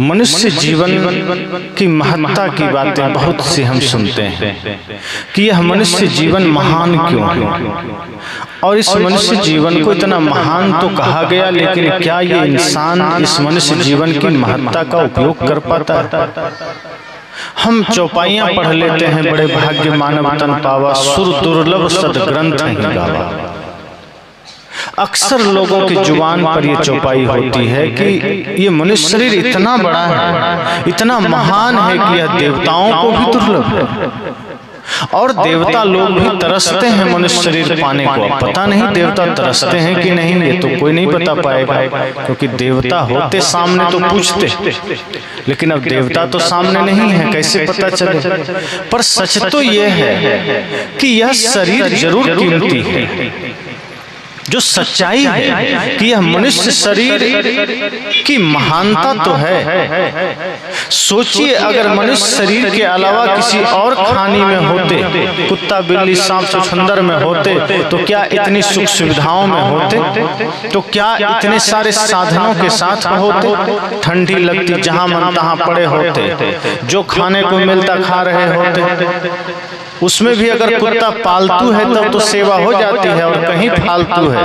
मनुष्य जीवन की महत्ता की बातें बहुत सी हम सुनते हैं कि यह मनुष्य जीवन महान क्यों है, और इस मनुष्य जीवन को इतना महान तो कहा गया, लेकिन क्या ये इंसान इस मनुष्य जीवन की महत्ता का उपयोग कर पाता है? हम चौपाइयां पढ़ लेते हैं, बड़े भाग्य मानव तन पावा, सुर दुर्लभ सदग्रंथ ही गावा। अक्सर लोगों की जुबान पर यह चौपाई होती है कि ये मनुष्य शरीर इतना बड़ा है, इतना महान है कि यह देवताओं को भी दुर्लभ है, और देवता लोग भी तरसते हैं मनुष्य शरीर पाने को। अब पता नहीं देवता तरसते हैं कि नहीं, ये तो कोई नहीं बता पाएगा, क्योंकि देवता होते सामने तो पूछते, लेकिन अब देवता तो सामने नहीं है, कैसे पता चले? पर सच तो यह है कि यह शरीर जरूर कीमती है। जो सच्चाई है कि यह मनुष्य शरीर की महानता तो है। सोचिए, अगर मनुष्य शरीर के अलावा किसी और खानी में होते, कुत्ता बिल्ली सांप छुछुंदर में होते, तो क्या इतनी सुख सुविधाओं में होते? तो क्या इतने सारे साधनों के साथ होते? ठंडी लगती जहां मन तहां पड़े होते, जो खाने को मिलता खा रहे होते। उसमें भी अगर कुत्ता पालतू है तब तो सेवा हो जाती है, और कहीं फालतू है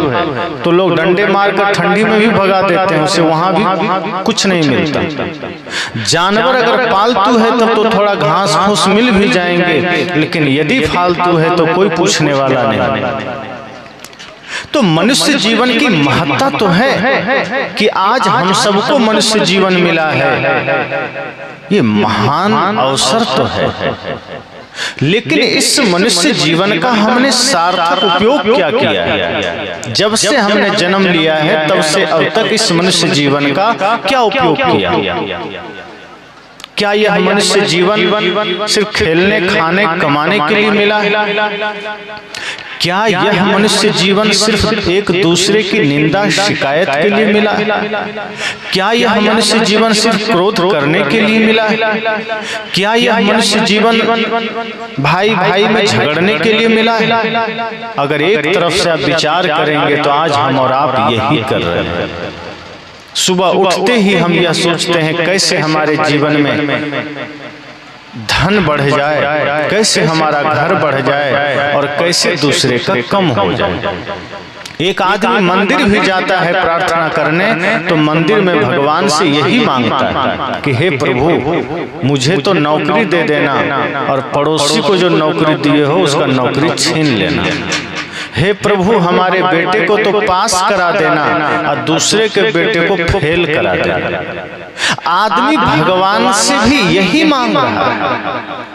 तो लोग डंडे मारकर ठंडी में भी भगा देते हैं, उसे वहां भी कुछ नहीं मिलता। जानवर अगर पालतू है तब तो थोड़ा घास फूस मिल भी जाएंगे, लेकिन यदि फालतू है तो कोई पूछने वाला नहीं। तो मनुष्य जीवन की महत्ता तो है कि आज हम सबको मनुष्य जीवन मिला है, ये महान अवसर तो है। लेकिन इस मनुष्य जीवन का हमने सार्थक उपयोग क्या किया है? जब से हमने जन्म लिया है तब से अब तक इस मनुष्य जीवन का क्या उपयोग किया? क्या यह मनुष्य जीवन सिर्फ खेलने खाने कमाने के लिए मिला है? क्या यह मनुष्य जीवन सिर्फ एक दूसरे की निंदा शिकायत के लिए मिला है? क्या यह मनुष्य जीवन सिर्फ क्रोध करने के लिए मिला है? क्या यह मनुष्य जीवन भाई भाई में झगड़ने के लिए मिला है? अगर एक तरफ से आप विचार करेंगे तो आज हम और आप यही कर रहे हैं। सुबह उठते ही हम यह सोचते हैं कैसे हमारे जीवन में धन बढ़ जाए, कैसे हमारा घर बढ़ जाए, और कैसे दूसरे का कम हो जाए। एक आदमी मंदिर भी जाता है प्रार्थना करने, तो मंदिर में भगवान से यही मांगता है कि हे प्रभु, मुझे तो नौकरी दे देना, और पड़ोसी को जो नौकरी दिए हो उसका नौकरी छीन लेना। हे प्रभु, हमारे बेटे को तो पास करा देना और दूसरे के बेटे को फेल करा देना। आदमी भगवान से भी यही मांग रहा है।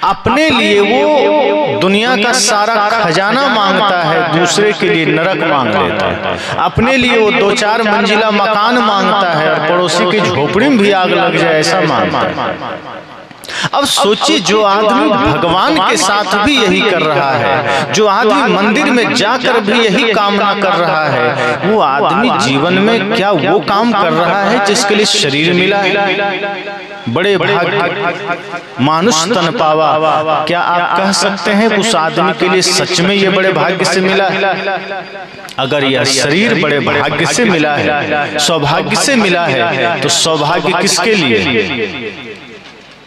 अपने लिए वो दुनिया का सारा खजाना मांगता है, दूसरे के लिए नरक मांग लेता है। अपने लिए वो 2-4 मंजिला मकान मांगता है, और पड़ोसी की झोपड़ी में भी आग लग जाए ऐसा मांगता है। अब सोचिए, जो आदमी भगवान के साथ भी यही कर रहा है, जो आदमी मंदिर में जाकर भी यही कामना कर रहा है, वो आदमी जीवन में क्या वो काम कर रहा है जिसके लिए शरीर मिला है? बड़े भाग्य मानुष तन पावा, क्या आप कह सकते हैं उस आदमी के लिए सच में ये बड़े भाग्य से मिला है? अगर यह शरीर बड़े भाग्य से मिला है, सौभाग्य से मिला है, तो सौभाग्य किसके लिए,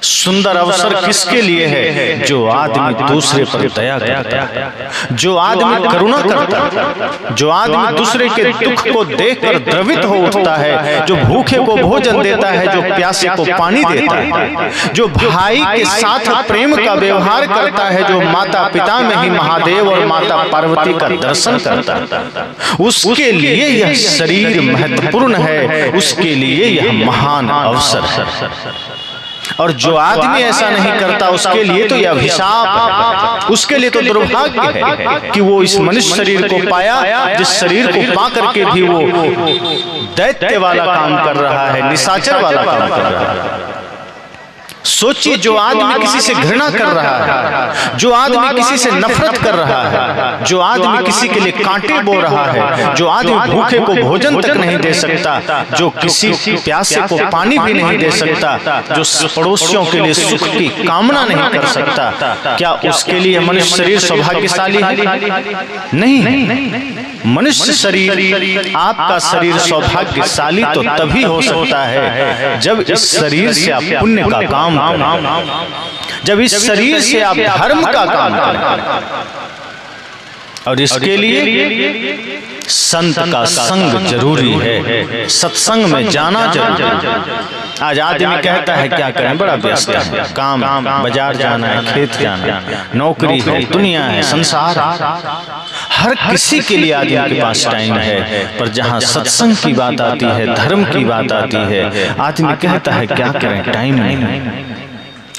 सुंदर अवसर किसके लिए है? जो आदमी दूसरे पर दया करता है, जो आदमी करुणा करता है, जो आदमी दूसरे के दुख को देखकर द्रवित हो उठता है, जो भूखे को भोजन देता है, जो प्यासे को पानी देता है, जो भाई के साथ प्रेम का व्यवहार करता है, जो माता पिता में ही महादेव और माता पार्वती का दर्शन करता है, उसके लिए यह शरीर महत्वपूर्ण है, उसके लिए यह महान अवसर है। और जो आदमी ऐसा नहीं करता उसके लिए तो यह अभिशाप है, उसके लिए तो दुर्भाग्य है कि वो इस मनुष्य शरीर को पाया, जिस शरीर को पा करके भी वो दैत्य वाला काम कर रहा है, निशाचर वाला काम कर रहा है। सोचिए, जो आदमी किसी से घृणा कर रहा है, जो आदमी किसी से नफरत कर रहा है, जो आदमी किसी के लिए कांटे बो रहा है, जो आदमी भूखे को भोजन तक नहीं दे सकता, जो किसी प्यासे को पानी भी नहीं दे सकता, जो पड़ोसियों के लिए सुख की कामना नहीं कर सकता, क्या उसके लिए मनुष्य शरीर सौभाग्यशाली है? नहीं। मनुष्य शरीर, आपका शरीर सौभाग्यशाली तो तभी हो सकता है जब इस शरीर से आप पुण्य का काम करें, जब इस शरीर से आप धर्म का काम करें। और इसके लिए संत का संग जरूरी है, सत्संग में जाना जरूरी है। आज आदमी कहता है क्या करें, बड़ा व्यस्त है, काम, बाजार जाना है, खेत जाना है, नौकरी है, दुनिया है, संसार। हर किसी के लिए आदमी के पास टाइम है, पर जहाँ सत्संग की बात आती है, धर्म की बात आती है, आदमी कहता है क्या करें, टाइम नहीं।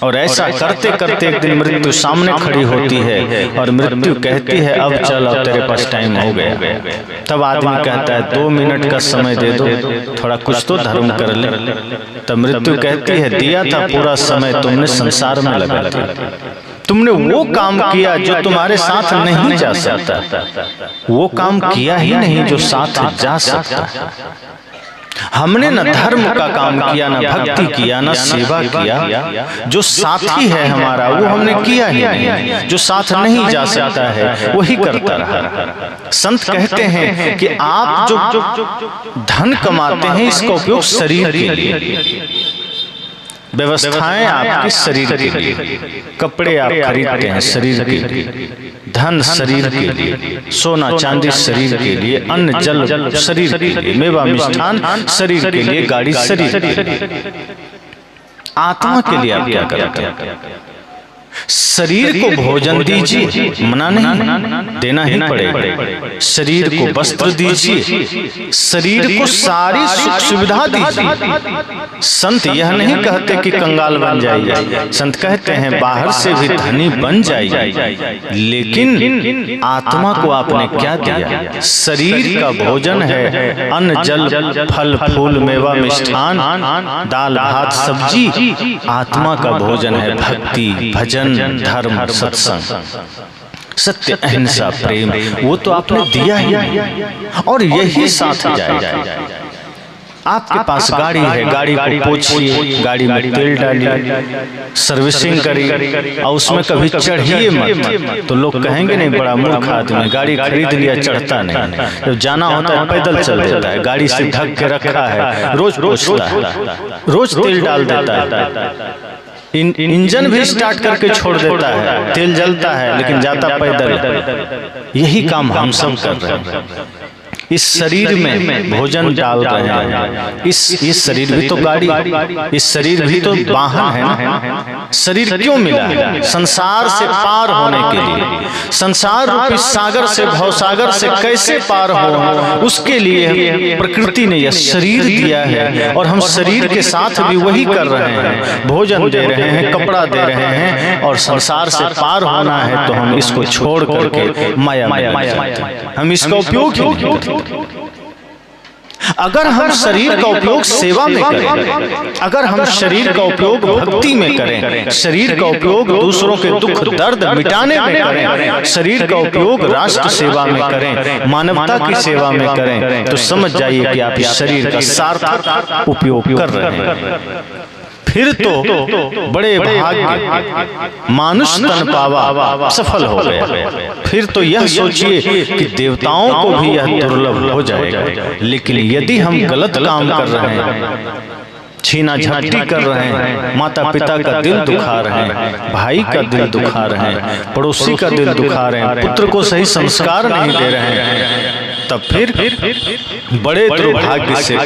और ऐसा करते करते एक दिन मृत्यु सामने खड़ी होती है और मृत्यु कहती है अब चल, अब तेरे पास टाइम हो गया। तब आदमी कहता है 2 मिनट का समय दे दो, थोड़ा कुछ तो धर्म कर ले। तब मृत्यु कहती है दिया था पूरा समय तुमने संसार में लगा दिया, तुमने वो काम किया जो तुम्हारे साथ नहीं जा सकता, वो काम किया ही नहीं जो साथ जा सकता। हमने न धर्म का काम किया, न भक्ति किया, न सेवा किया। जो साथी है हमारा वो हमने किया ही नहीं, जो साथ नहीं जा सकता है वही करता रहा। संत कहते हैं कि आप जो धन कमाते हैं इसका उपयोग शरीर के लिए, व्यवस्थाएं आपके शरीर के लिए, कपड़े आप खरीदते हैं शरीर के लिए, धन शरीर के लिए, सोना चांदी शरीर के लिए, अन्न जल शरीर के लिए, मेवा मिष्ठान शरीर के लिए, गाड़ी शरीर के लिए। आत्मा के लिए आप क्या करते हैं? शरीर को भोजन दीजिए, मना नहीं, देना ही पड़ेगा। शरीर को वस्त्र दीजिए, शरीर को सारी सुख सुविधा दीजिए। संत यह नहीं कहते कि कंगाल बन जाइए, संत कहते हैं बाहर से भी धनी बन जाइए, लेकिन आत्मा को आपने क्या दिया? शरीर का भोजन है अन्न जल फल फूल मेवा मिष्ठान दाल भात सब्जी, आत्मा का भोजन है भक्ति भजन धर्म सत्संग सत्य अहिंसा प्रेम, वो तो आपने दिया ही और यही साथ जाएगा। आपके पास गाड़ी है, गाड़ी को पोछिए, गाड़ी में तेल डालिए, सर्विसिंग करिए और उसमें कभी चढ़िए मत। तो लोग कहेंगे नहीं बड़ा मूर्ख आदमी, गाड़ी खरीद लिया चढ़ता नहीं, जब जाना होता है पैदल चल देता है, गाड़ी से ढक के रखा है, रोज पोछता है, रोज तेल डाल देता है, इंजन भी स्टार्ट करके छोड़ देता है, तेल जलता है लेकिन जाता पैदल। यही काम हम सब कर रहे हैं। इस शरीर में भोजन डाल रहे हैं, इस शरीर भी तो गाड़ी, इस शरीर भी तो वाहन है ना। शरीर क्यों मिला है? संसार से पार होने के लिए, संसार रूपी सागर से भवसागर से कैसे पार हो उसके लिए प्रकृति ने यह शरीर दिया है। और हम शरीर के साथ भी वही कर रहे हैं, भोजन दे रहे हैं, कपड़ा दे रहे हैं, और संसार से पार होना है तो हम इसको छोड़ करके माया में हम इसका उपयोग क्यों? अगर हम शरीर का उपयोग सेवा में करें, अगर हम शरीर का उपयोग भक्ति में करें, शरीर का उपयोग दूसरों के दुख दर्द मिटाने में करें, शरीर का उपयोग राष्ट्र सेवा में करें, मानवता की सेवा में करें, तो समझ जाइए कि आप इस शरीर का सार्थक उपयोग कर रहे हैं। फिर तो बड़े भाग्य, मानुष तन पावा सफल हो गया। फिर तो यह सोचिए कि देवताओं को भी यह दुर्लभ हो जाएगा। लेकिन यदि हम गलत काम कर रहे हैं, छीना झपटी कर रहे हैं, माता पिता का दिल दुखा रहे हैं, भाई का दिल दुखा रहे हैं, पड़ोसी का दिल दुखा रहे हैं, पुत्र को सही संस्कार नहीं दे रहे हैं, तब फिर बड़े दुर्भाग्य से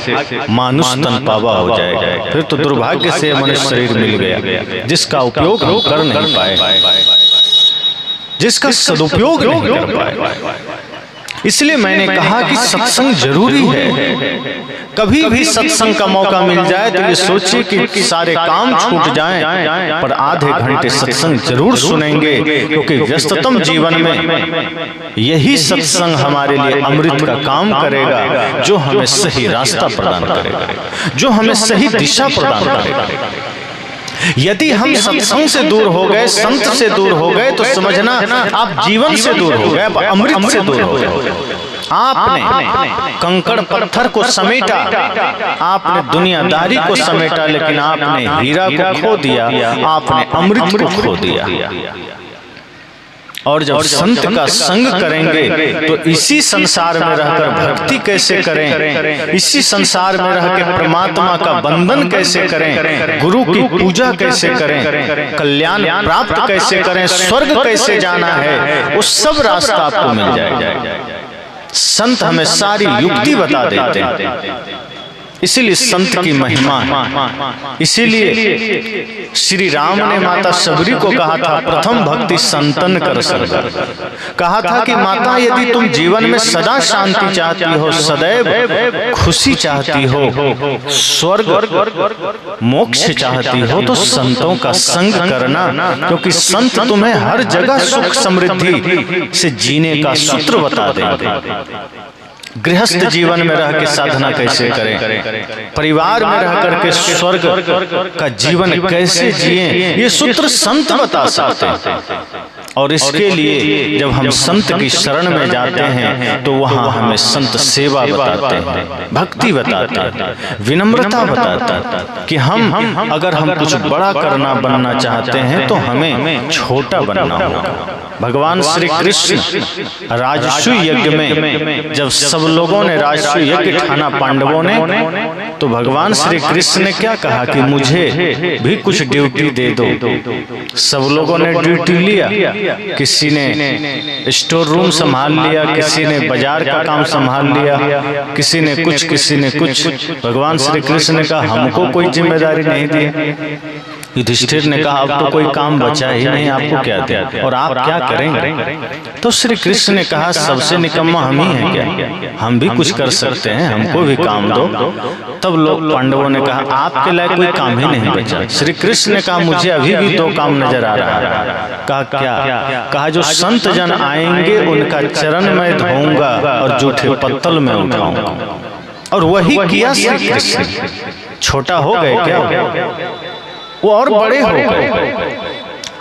मानुष तन पावा हो जाएगा। फिर तो दुर्भाग्य से मनुष्य शरीर मिल गया जिसका उपयोग हम कर नहीं पाए, जिसका सदुपयोग नहीं कर पाए। इसलिए मैंने कहा कि सत्संग जरूरी है। कभी भी सत्संग का मौका मिल जाए तो ये सोचिए कि सारे काम छूट जाएं, पर आधे घंटे सत्संग जरूर सुनेंगे, क्योंकि व्यस्ततम जीवन में यही सत्संग हमारे लिए अमृत का काम करेगा, जो हमें सही रास्ता प्रदान करेगा, जो हमें सही दिशा प्रदान करेगा। यदि हम सत्संग से दूर हो गए, संत से दूर हो गए, तो समझना आप जीवन से दूर हो गए, अमृत से दूर हो गए। आपने कंकड़ पत्थर को समेटा, आपने दुनियादारी को समेटा, लेकिन आपने हीरा को खो दिया, आपने अमृत को खो दिया। और जब संत का संग करेंगे तो इसी संसार में रहकर भक्ति कैसे करें, इसी संसार में रह के परमात्मा का बंधन कैसे करें, गुरु की पूजा कैसे करें, कल्याण प्राप्त कैसे करें, स्वर्ग कैसे जाना है, वो सब रास्ता आपको मिल जाएगा। संत हमें सारी युक्ति बता देते हैं। इसीलिए संत की महिमा है। इसीलिए श्री राम ने माता सबरी को कहा था, प्रथम भक्ति संतन कर सर्व। कहा था कि माता, यदि तुम जीवन में सदा शांति चाहती हो, सदैव खुशी चाहती हो, स्वर्ग मोक्ष चाहती हो, तो संतों का संग करना, क्योंकि संत तुम्हें हर जगह सुख समृद्धि से जीने का सूत्र बता देंगे। गृहस्थ जीवन में रह के साधना कैसे करें, परिवार में रह करके स्वर्ग का जीवन कैसे जिएं, ये सूत्र संत बता सकते हैं। और इसके लिए जब हम संत की शरण में जाते हैं तो वहाँ हमें संत सेवा बताते हैं, भक्ति बताते हैं, विनम्रता बताता है कि हम अगर हम कुछ बड़ा करना बनना चाहते हैं तो हमें छोटा बनना होगा। भगवान श्री कृष्ण राजसूय यज्ञ में जब सब लोगों ने राजसूय यज्ञ ठाना पांडवों ने, तो भगवान श्री कृष्ण ने क्या कहा कि मुझे भी कुछ ड्यूटी दे दो। सब लोगों ने ड्यूटी लिया, किसी ने स्टोर रूम संभाल लिया, किसी ने बाजार का काम संभाल लिया, किसी ने कुछ। भगवान श्री कृष्ण ने कहा हमको कोई जिम्मेदारी नहीं दी। युधिष्ठिर ने कहा अब तो कोई काम बचा ही नहीं, आपको क्या दे और आप क्या करेंगे। तो श्री कृष्ण ने कहा सबसे निकम्मा हम ही हैं क्या, हम भी कुछ कर सकते हैं, हमको भी काम दो। तब लोग पांडवों ने कहा आपके लायक कोई काम ही नहीं बचा। श्री कृष्ण ने कहा मुझे अभी भी दो काम नजर आ रहा है। कहा क्या? कहा जो संत जन आएंगे उनका चरण मैं धोऊंगा और जूठे पत्तल में उठाऊंगा। और वही किया श्री कृष्ण। छोटा हो गए क्या वो और बड़े हो गए।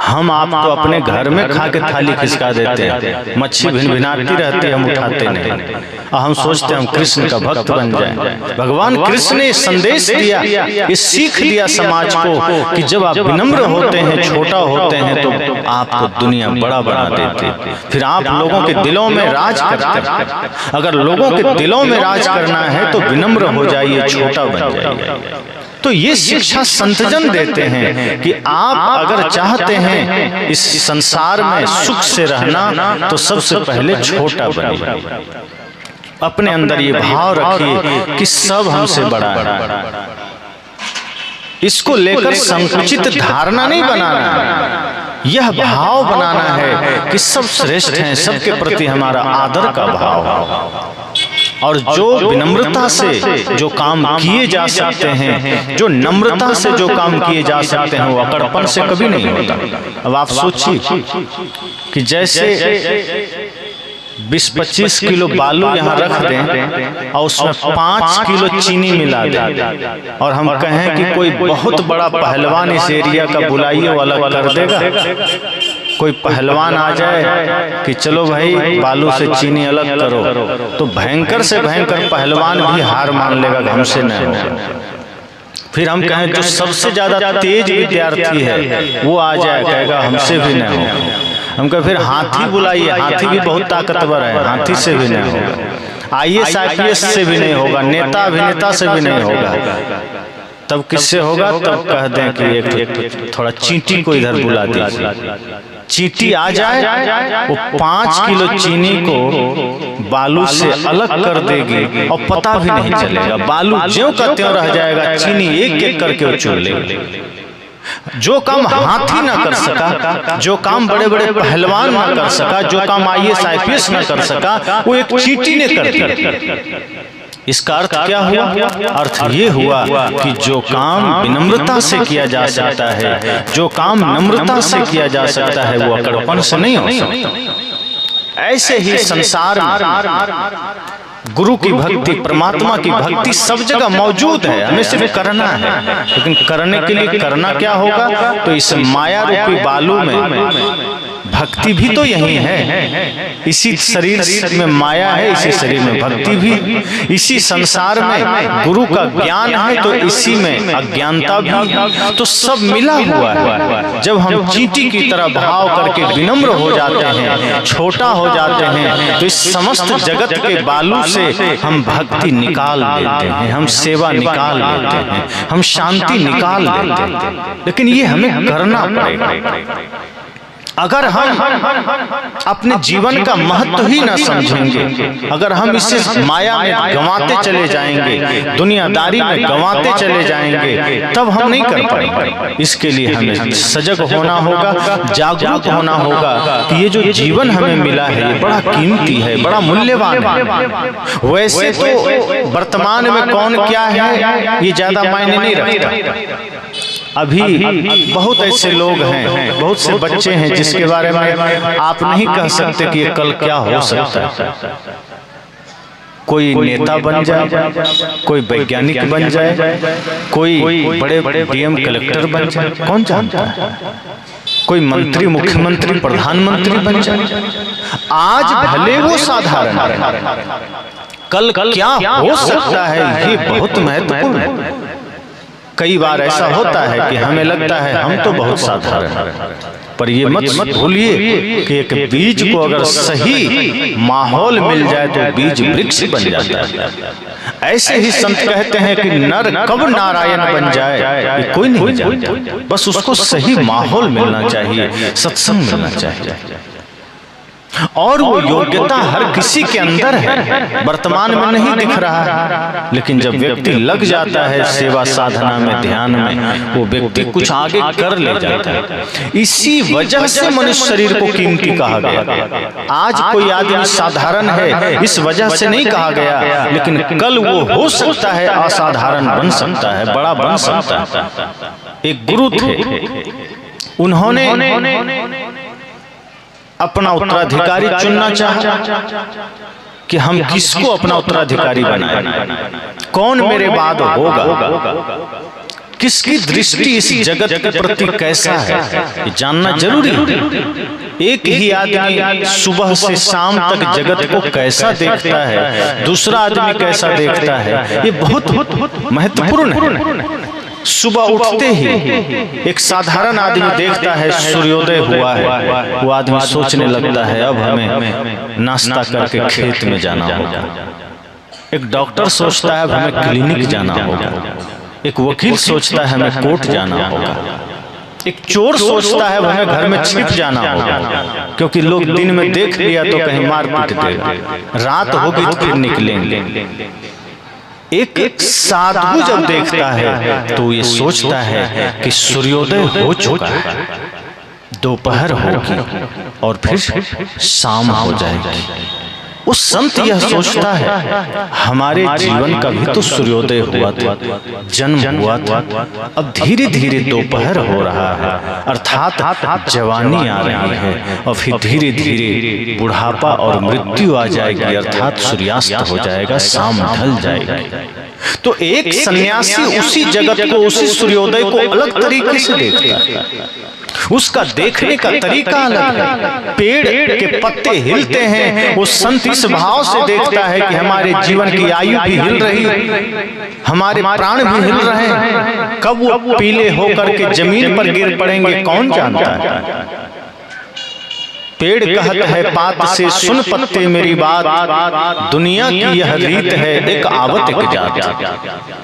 हम आप तो अपने घर में खा के थाली खिसका देते हैं, मच्छी भिनभिनाती रहती है, हम उठाते नहीं, और हम सोचते हैं हम कृष्ण का भक्त बन जाएं। भगवान कृष्ण ने संदेश दिया, ये सीख दिया समाज को कि जब आप विनम्र होते हैं, छोटा होते हैं, तो आपको दुनिया बड़ा बना देती है, फिर आप लोगों के दिलों में राज करते हैं। अगर लोगों के दिलों में राज करना है तो विनम्र हो जाइए, छोटा बन जाइए। तो ये शिक्षा संतजन देते हैं कि आप अगर चाहते हैं इस संसार में सुख से रहना तो सबसे पहले छोटा बनिए। अपने अंदर ये भाव रखिए कि सब हमसे बड़ा है। इसको लेकर संकुचित धारणा नहीं बनाना है, यह भाव बनाना है कि सब श्रेष्ठ हैं, सबके प्रति हमारा आदर का भाव। और जो विनम्रता से जो काम किए जा सकते हैं, जो नम्रता से जो काम किए जा सकते हैं, वो अकड़पन से कभी नहीं होता। अब आप सोचिए कि जैसे 20-25 किलो बालू यहाँ रख दें और उसमें 5 किलो चीनी मिला दें और हम कहें कि कोई बहुत बड़ा पहलवान इस एरिया का बुलाइए वो अलग कर देगा। कोई पहलवान आ जाए कि चलो भाई बालू से चीनी अलग करो, तो भयंकर से भयंकर पहलवान भी हार मान लेगा, हमसे नहीं होगा। फिर हम कहें जो सबसे ज्यादा तेज विद्यार्थी है वो आ जाए, कहेगा हमसे भी नहीं होगा। हम कहें फिर हाथी बुलाइए, हाथी भी बहुत ताकतवर है, हाथी से भी नहीं होगा, IAS IPS से भी नहीं होगा, नेता अभिनेता से भी नहीं होगा। तब किससे होगा? तब कह दें कि एक थोड़ा चींटी को इधर बुला दीजिए। चींटी आ जाए, वो 5 किलो चीनी को बालू से अलग कर देगी और पता भी नहीं चलेगा, बालू ज्यों का त्यों रह जाएगा, चीनी एक एक करके वो चुन लेगी। जो काम हाथी ना कर सका, जो काम बड़े बड़े पहलवान ना कर सका, जो काम IAS IPS ना कर सका, वो एक चींटी ने कर दिया। इसका अर्थ क्या हुआ? अर्थ ये हुआ कि जो काम विनम्रता से किया जा सकता है, जो काम नम्रता से किया जा सकता है, वो अकड़पन से नहीं हो सकता। ऐसे ही संसार में गुरु की भक्ति, परमात्मा की भक्ति सब जगह मौजूद है, हमें सिर्फ करना है। लेकिन करने के लिए करना क्या होगा? तो इस माया रूपी बालू में भक्ति भी तो यही है, इसी शरीर में माया है, इसी शरीर में भक्ति भी, इसी संसार में गुरु का ज्ञान है तो इसी में अज्ञानता भी, तो सब मिला हुआ है। जब हम चींटी की तरह भाव करके विनम्र हो जाते हैं, छोटा हो जाते हैं, तो इस समस्त जगत के बालू से हम भक्ति निकाल लेते हैं, हम सेवा निकाल लेते हैं, हम शांति निकाल लेते हैं। लेकिन ये हमें करना पड़ेगा। अगर हम अपने जीवन का महत्व ही ना समझेंगे, अगर हम इसे माया में गंवाते चले जाएंगे, दुनियादारी में गंवाते चले जाएंगे, तब हम नहीं कर पाएंगे। इसके लिए हमें सजग होना होगा, जागरूक होना होगा कि ये जो जीवन हमें मिला है ये बड़ा कीमती है, बड़ा मूल्यवान है। वैसे तो वर्तमान में कौन क्या है ये ज्यादा मायने नहीं रखता। अभी बहुत ऐसे लोग हैं, बहुत से बच्चे हैं जिसके बारे में आप नहीं कह सकते कि ये कल क्या हो सकता है। कोई नेता बन जाए, कोई वैज्ञानिक बन जाए, कोई बड़े डीएम कलेक्टर बन जाए, कौन जानता है। कोई मंत्री, मुख्यमंत्री, प्रधानमंत्री बन जाए। आज भले वो साधारण है, कल क्या हो सकता है ये बहुत महत्वपूर्ण है। कई बार ऐसा होता है कि हमें लगता है हम तो बहुत साधारण हैं, पर ये मत भूलिए कि एक बीज को अगर सही माहौल मिल जाए तो बीज वृक्ष बन जाता है। ऐसे ही संत कहते हैं कि नर कब नारायण बन जाए ये कोई नहीं जानता, बस उसको सही माहौल मिलना चाहिए, सत्संग मिलना चाहिए, और वो योग्यता हर किसी के अंदर है, वर्तमान में नहीं दिख रहा है। लेकिन जब व्यक्ति लग जाता है सेवा साधना में, ध्यान में, वो व्यक्ति कुछ आगे कर ले जाता है। इसी वजह से मनुष्य शरीर को कीमती कहा गया। आज कोई आदमी साधारण है इस वजह से नहीं कहा गया, लेकिन कल वो हो सकता है असाधारण बन सकता है, बड़ा बन सकता है। एक गुरु थे, उन्होंने अपना उत्तराधिकारी चुनना चाहा कि हम किसको अपना उत्तराधिकारी बनाएं, कौन मेरे बाद होगा, किसकी दृष्टि इस जगत के प्रति कैसा है, ये जानना जरूरी है। एक ही आदमी सुबह से शाम तक जगत को कैसा देखता है, दूसरा आदमी कैसा देखता है, ये बहुत महत्वपूर्ण है। सुबह उठते ही एक साधारण आदमी देखता है सूर्योदय हुआ है, वो आदमी सोचने लगता है अब हमें नाश्ता करके खेत में जाना होगा। एक डॉक्टर सोचता है अब हमें क्लिनिक जाना होगा। एक वकील सोचता है हमें कोर्ट जाना होगा। एक चोर सोचता है हमें घर में छिप जाना होगा, क्योंकि लोग दिन में देख लिया तो कहीं मार पीट देगा, रात होगी तो फिर निकलेंगे। एक साधु जब देखता है तो ये सोचता है कि सूर्योदय हो चुका है, दोपहर होगी और फिर शाम हो जाएगी। उस संत यह सोचता है हमारे जीवन का भी तो सूर्योदय हुआ था, जन्म हुआ था, अब धीरे धीरे दोपहर हो रहा है, अर्थात जवानी आ रही है, और फिर धीरे धीरे बुढ़ापा और मृत्यु आ जाएगी, अर्थात सूर्यास्त हो जाएगा, शाम ढल जाएगी। तो एक सन्यासी उसी जगत को, उसी सूर्योदय को अलग तरीके से देखता है। उसका देखने का तरीका अलग है। पेड़ के पत्ते हिलते हैं, वो संत इस भाव से देखता है कि हमारे जीवन की आयु भी हिल रही है, हमारे प्राण भी हिल रहे हैं। कब वो पीले होकर के जमीन पर गिर पड़ेंगे कौन जानता है। पेड़ कहत है पात से सुन पत्ते मेरी बात, दुनिया की यह रीत है एक आवत एक जात।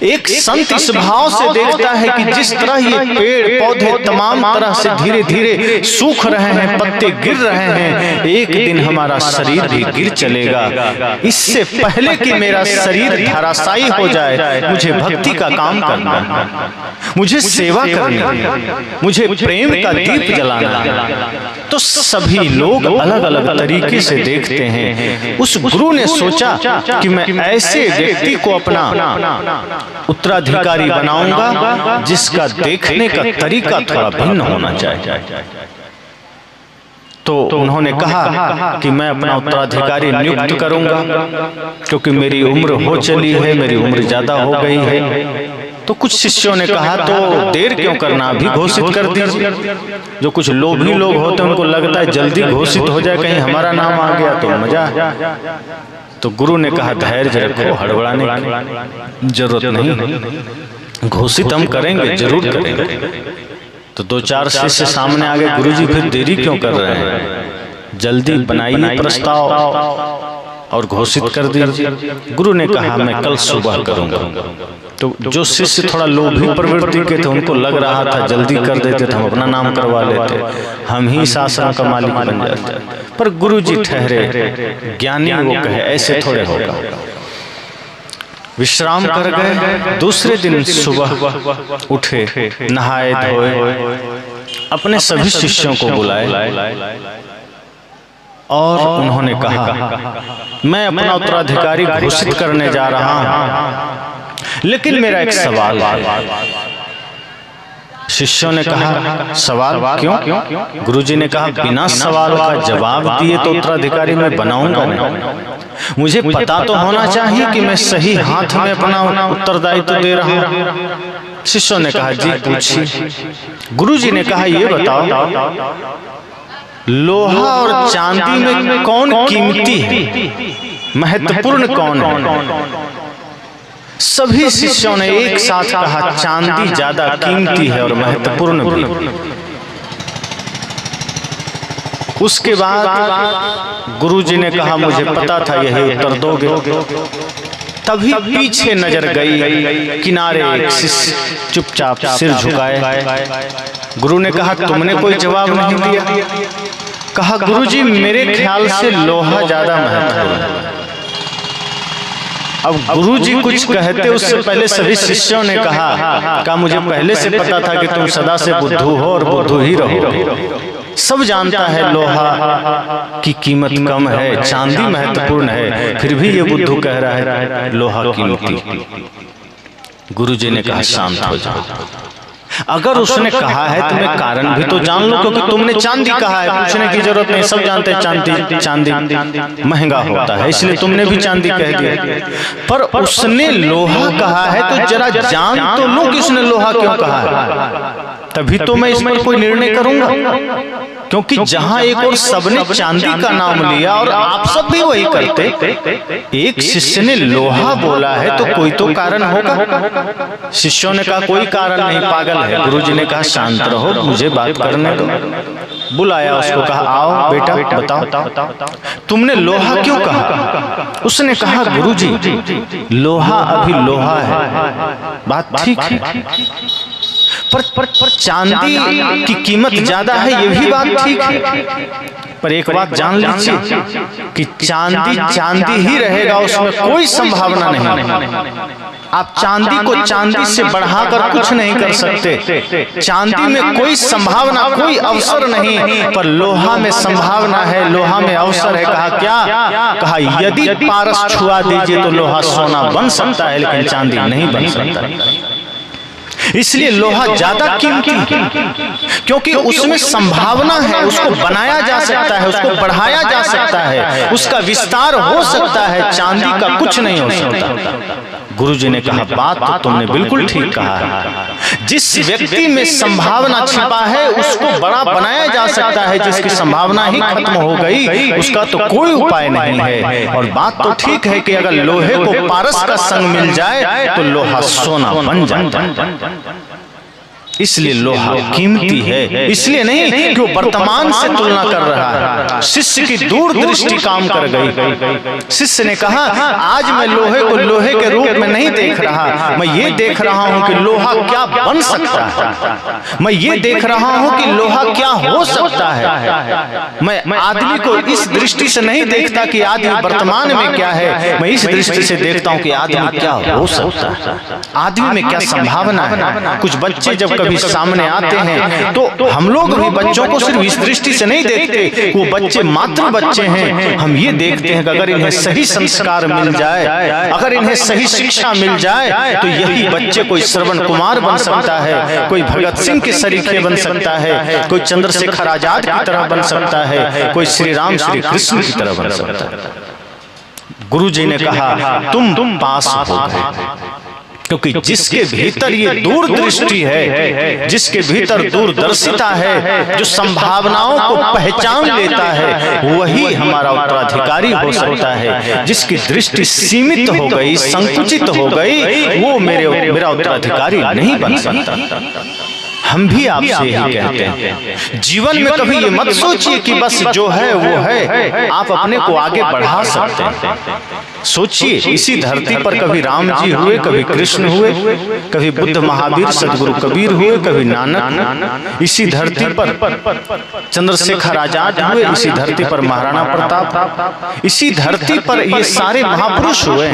एक संत इस भाव से देखता है कि जिस तरह ये पेड़ पौधे तमाम तरह से धीरे धीरे सूख रहे हैं, पत्ते गिर रहे हैं, एक दिन हमारा शरीर भी गिर चलेगा। इससे पहले कि मेरा शरीर धराशायी हो जाए, मुझे भक्ति का काम करना है, मुझे सेवा करनी है, मुझे प्रेम का दीप जलाना है। तो सभी लोग अलग अलग तरीके से देखते हैं। उस गुरु ने सोचा कि मैं ऐसे व्यक्ति को अपना उत्तराधिकारी बनाऊंगा जिसका देखने का तरीका थोड़ा भिन्न होना चाहिए। तो उन्होंने कहा कि मैं अपना उत्तराधिकारी नियुक्त करूंगा, क्योंकि मेरी उम्र हो चली है, मेरी उम्र ज्यादा हो गई है। तो कुछ शिष्यों ने कहा तो देर क्यों करना, अभी घोषित कर दीजिए। जो कुछ लोभी लोग होते हैं उनको लगता है जल्दी घोषित हो जाए, कहीं हमारा नाम आ गया तो मजा। तो गुरु ने कहा धैर्य रखो, हड़बड़ाने की जरूरत नहीं, घोषित हम करेंगे, जरूर करेंगे। तो दो चार शिष्य सामने आ गए, गुरुजी फिर देरी क्यों कर रहे हैं, जल्दी बनाइए प्रस्ताव और घोषित कर दीजिए। गुरु ने कहा मैं कल सुबह करूंगा। तो जो शिष्य थोड़ा लोभी प्रवृत्ति के थे उनको लग रहा था जल्दी कर देते तो हम अपना नाम करवा लेते, हम ही इस आश्रम का मालिक बन जाते। पर गुरु जी ठहरे, ज्ञानी वो कहे ऐसे थोड़े होगा। विश्राम कर गए। दूसरे दिन सुबह उठे, नहाए धोए, अपने सभी शिष्यों को बुलाए और उन्होंने कहा मैं अपना उत्तराधिकारी घोषित करने जा रहा हूं, लेकिन मेरा एक सवाल है। शिष्यों ने कहा सवाल क्यों? गुरुजी ने कहा बिना सवाल का जवाब दिए तो उत्तराधिकारी मैं बनाऊंगा नहीं। मुझे पता तो होना चाहिए कि मैं सही हाथ में अपना उत्तरदायित्व दे रहा हूं। शिष्यों ने कहा जी पूछिए। गुरुजी ने कहा ये बताओ लोहा और चांदी में कौन कीमती है, महत्वपूर्ण कौन है? सभी शिष्यों ने एक साथ कहा चांदी ज्यादा कीमती है और महत्वपूर्ण भी। उसके बाद गुरुजी ने कहा मुझे पता था यही उत्तर दोगे। तभी पीछे नजर गई, किनारे एक शिष्य चुपचाप सिर झुकाए। गुरु ने कहा तुमने कोई जवाब नहीं दिया। कहा गुरुजी मेरे ख्याल से लोहा ज्यादा महत्वपूर्ण है। अब गुरुजी कुछ कहते उससे पहले सभी शिष्यों ने कहा मुझे पहले से पता था कि तुम सदा से बुद्धू हो और बुद्धू ही रहो। सब जानता है लोहा की कीमत कम है, चांदी महत्वपूर्ण है, फिर भी ये बुद्धू कह रहा है लोहा कीमती। गुरुजी ने कहा शांत हो जाओ। अगर उसने कहा है तुम्हें कारण भी तो जान लो, क्योंकि तुमने चांदी कहा है, पूछने की जरूरत नहीं, सब जानते हैं चांदी महंगा होता है, इसलिए तुमने भी चांदी कह दिया। पर उसने लोहा कहा है तो जरा जान तो लो कि उसने लोहा क्यों कहा है, तभी तो मैं इस पर कोई निर्णय करूंगा। क्योंकि जहां एक और सबने चांदी का नाम लिया और आप सब भी वही करते, एक शिष्य ने लोहा बोला है तो कोई तो कारण होगा। शिष्यों ने कहा कोई कारण नहीं, पागल है। गुरुजी ने कहा शांत रहो, मुझे बात करने दो। बुलाया उसको, कहा आओ बेटा बताओ तुमने लोहा क्यों कहा? उसने कहा गुरुजी लोहा अभी लोहा है, बात ठीक है, पर चांदी की कीमत ज्यादा है, ये भी बात ठीक है। पर एक बात जान लीजिए कि चांदी चांदी ही रहेगा, उसमें कोई संभावना नहीं। आप चांदी को चांदी से बढ़ाकर कुछ नहीं कर सकते। चांदी में कोई संभावना, कोई अवसर नहीं, पर लोहा में संभावना है, लोहा में अवसर है। कहा क्या? कहा यदि पारस छुआ दीजिए तो लोहा सोना बन सकता है, लेकिन चांदी नहीं बन सकता। इसलिए लोहा ज्यादा कीमती, क्योंकि उसमें संभावना है, उसको बनाया जा सकता है, उसको बढ़ाया जा सकता है, उसका विस्तार हो सकता है। चांदी का कुछ नहीं हो सकता। गुरुजी ने कहा बात तो तुमने बिल्कुल ठीक कहा है। जिस व्यक्ति में संभावना छिपा है उसको बड़ा बनाया जा सकता है, जिसकी संभावना ही खत्म हो गई उसका तो कोई उपाय नहीं है। और बात तो ठीक है कि अगर लोहे को पारस का संग मिल जाए तो लोहा सोना बन जाता है। इसलिए लोहा कीमती है, इसलिए नहीं कि वो वर्तमान से तुलना कर रहा है। शिष्य की दूरदृष्टि काम कर गई। शिष्य ने कहा आज मैं लोहे को लोहे के रूप में नहीं देख रहा, मैं ये देख रहा हूं कि लोहा क्या बन सकता है, मैं ये देख रहा हूं कि लोहा क्या हो सकता है। मैं आदमी को इस दृष्टि से नहीं देखता कि आदमी वर्तमान में क्या है, मैं इस दृष्टि से देखता हूं कि आदमी क्या हो सकता है, आदमी में क्या संभावना है। कुछ बच्चे जब कभी सामने आते हैं तो हम लोग भी बच्चों को सिर्फ इस दृष्टि से नहीं देखते, वो बच्चे मात्र बच्चे हैं। हम ये देखते हैं कि अगर इन्हें सही संस्कार मिल जाए, अगर इन्हें सही शिक्षा मिल जाए तो यही बच्चे कोई श्रवण कुमार बन सकता है, कोई भगत सिंह के सरीखे बन सकता है, कोई चंद्रशेखर आजाद की तरह बन सकता है, कोई श्री राम श्री कृष्ण की तरह बन सकता है। गुरुजी ने कहा तुम पास हो गए। क्योंकि जिसके भीतर ये दूरदृष्टि है, जिसके भीतर दूरदर्शिता है, जो संभावनाओं को पहचान लेता है, वही हमारा उत्तराधिकारी हो सकता है। जिसकी दृष्टि सीमित हो गई, संकुचित हो गई, वो मेरा उत्तराधिकारी नहीं बन सकता। हम भी आपसे यही कहते हैं, जीवन में कभी ये मत सोचिए कि बस जो है वो है, आप अपने को आगे बढ़ा सकते हैं। सोचिए, इसी धरती पर कभी राम जी हुए, कभी कृष्ण हुए, कभी बुद्ध महावीर सदगुरु कबीर हुए, कभी नानक। इसी धरती पर चंद्रशेखर आजाद हुए, इसी धरती पर महाराणा प्रताप, इसी धरती पर ये सारे महापुरुष हुए।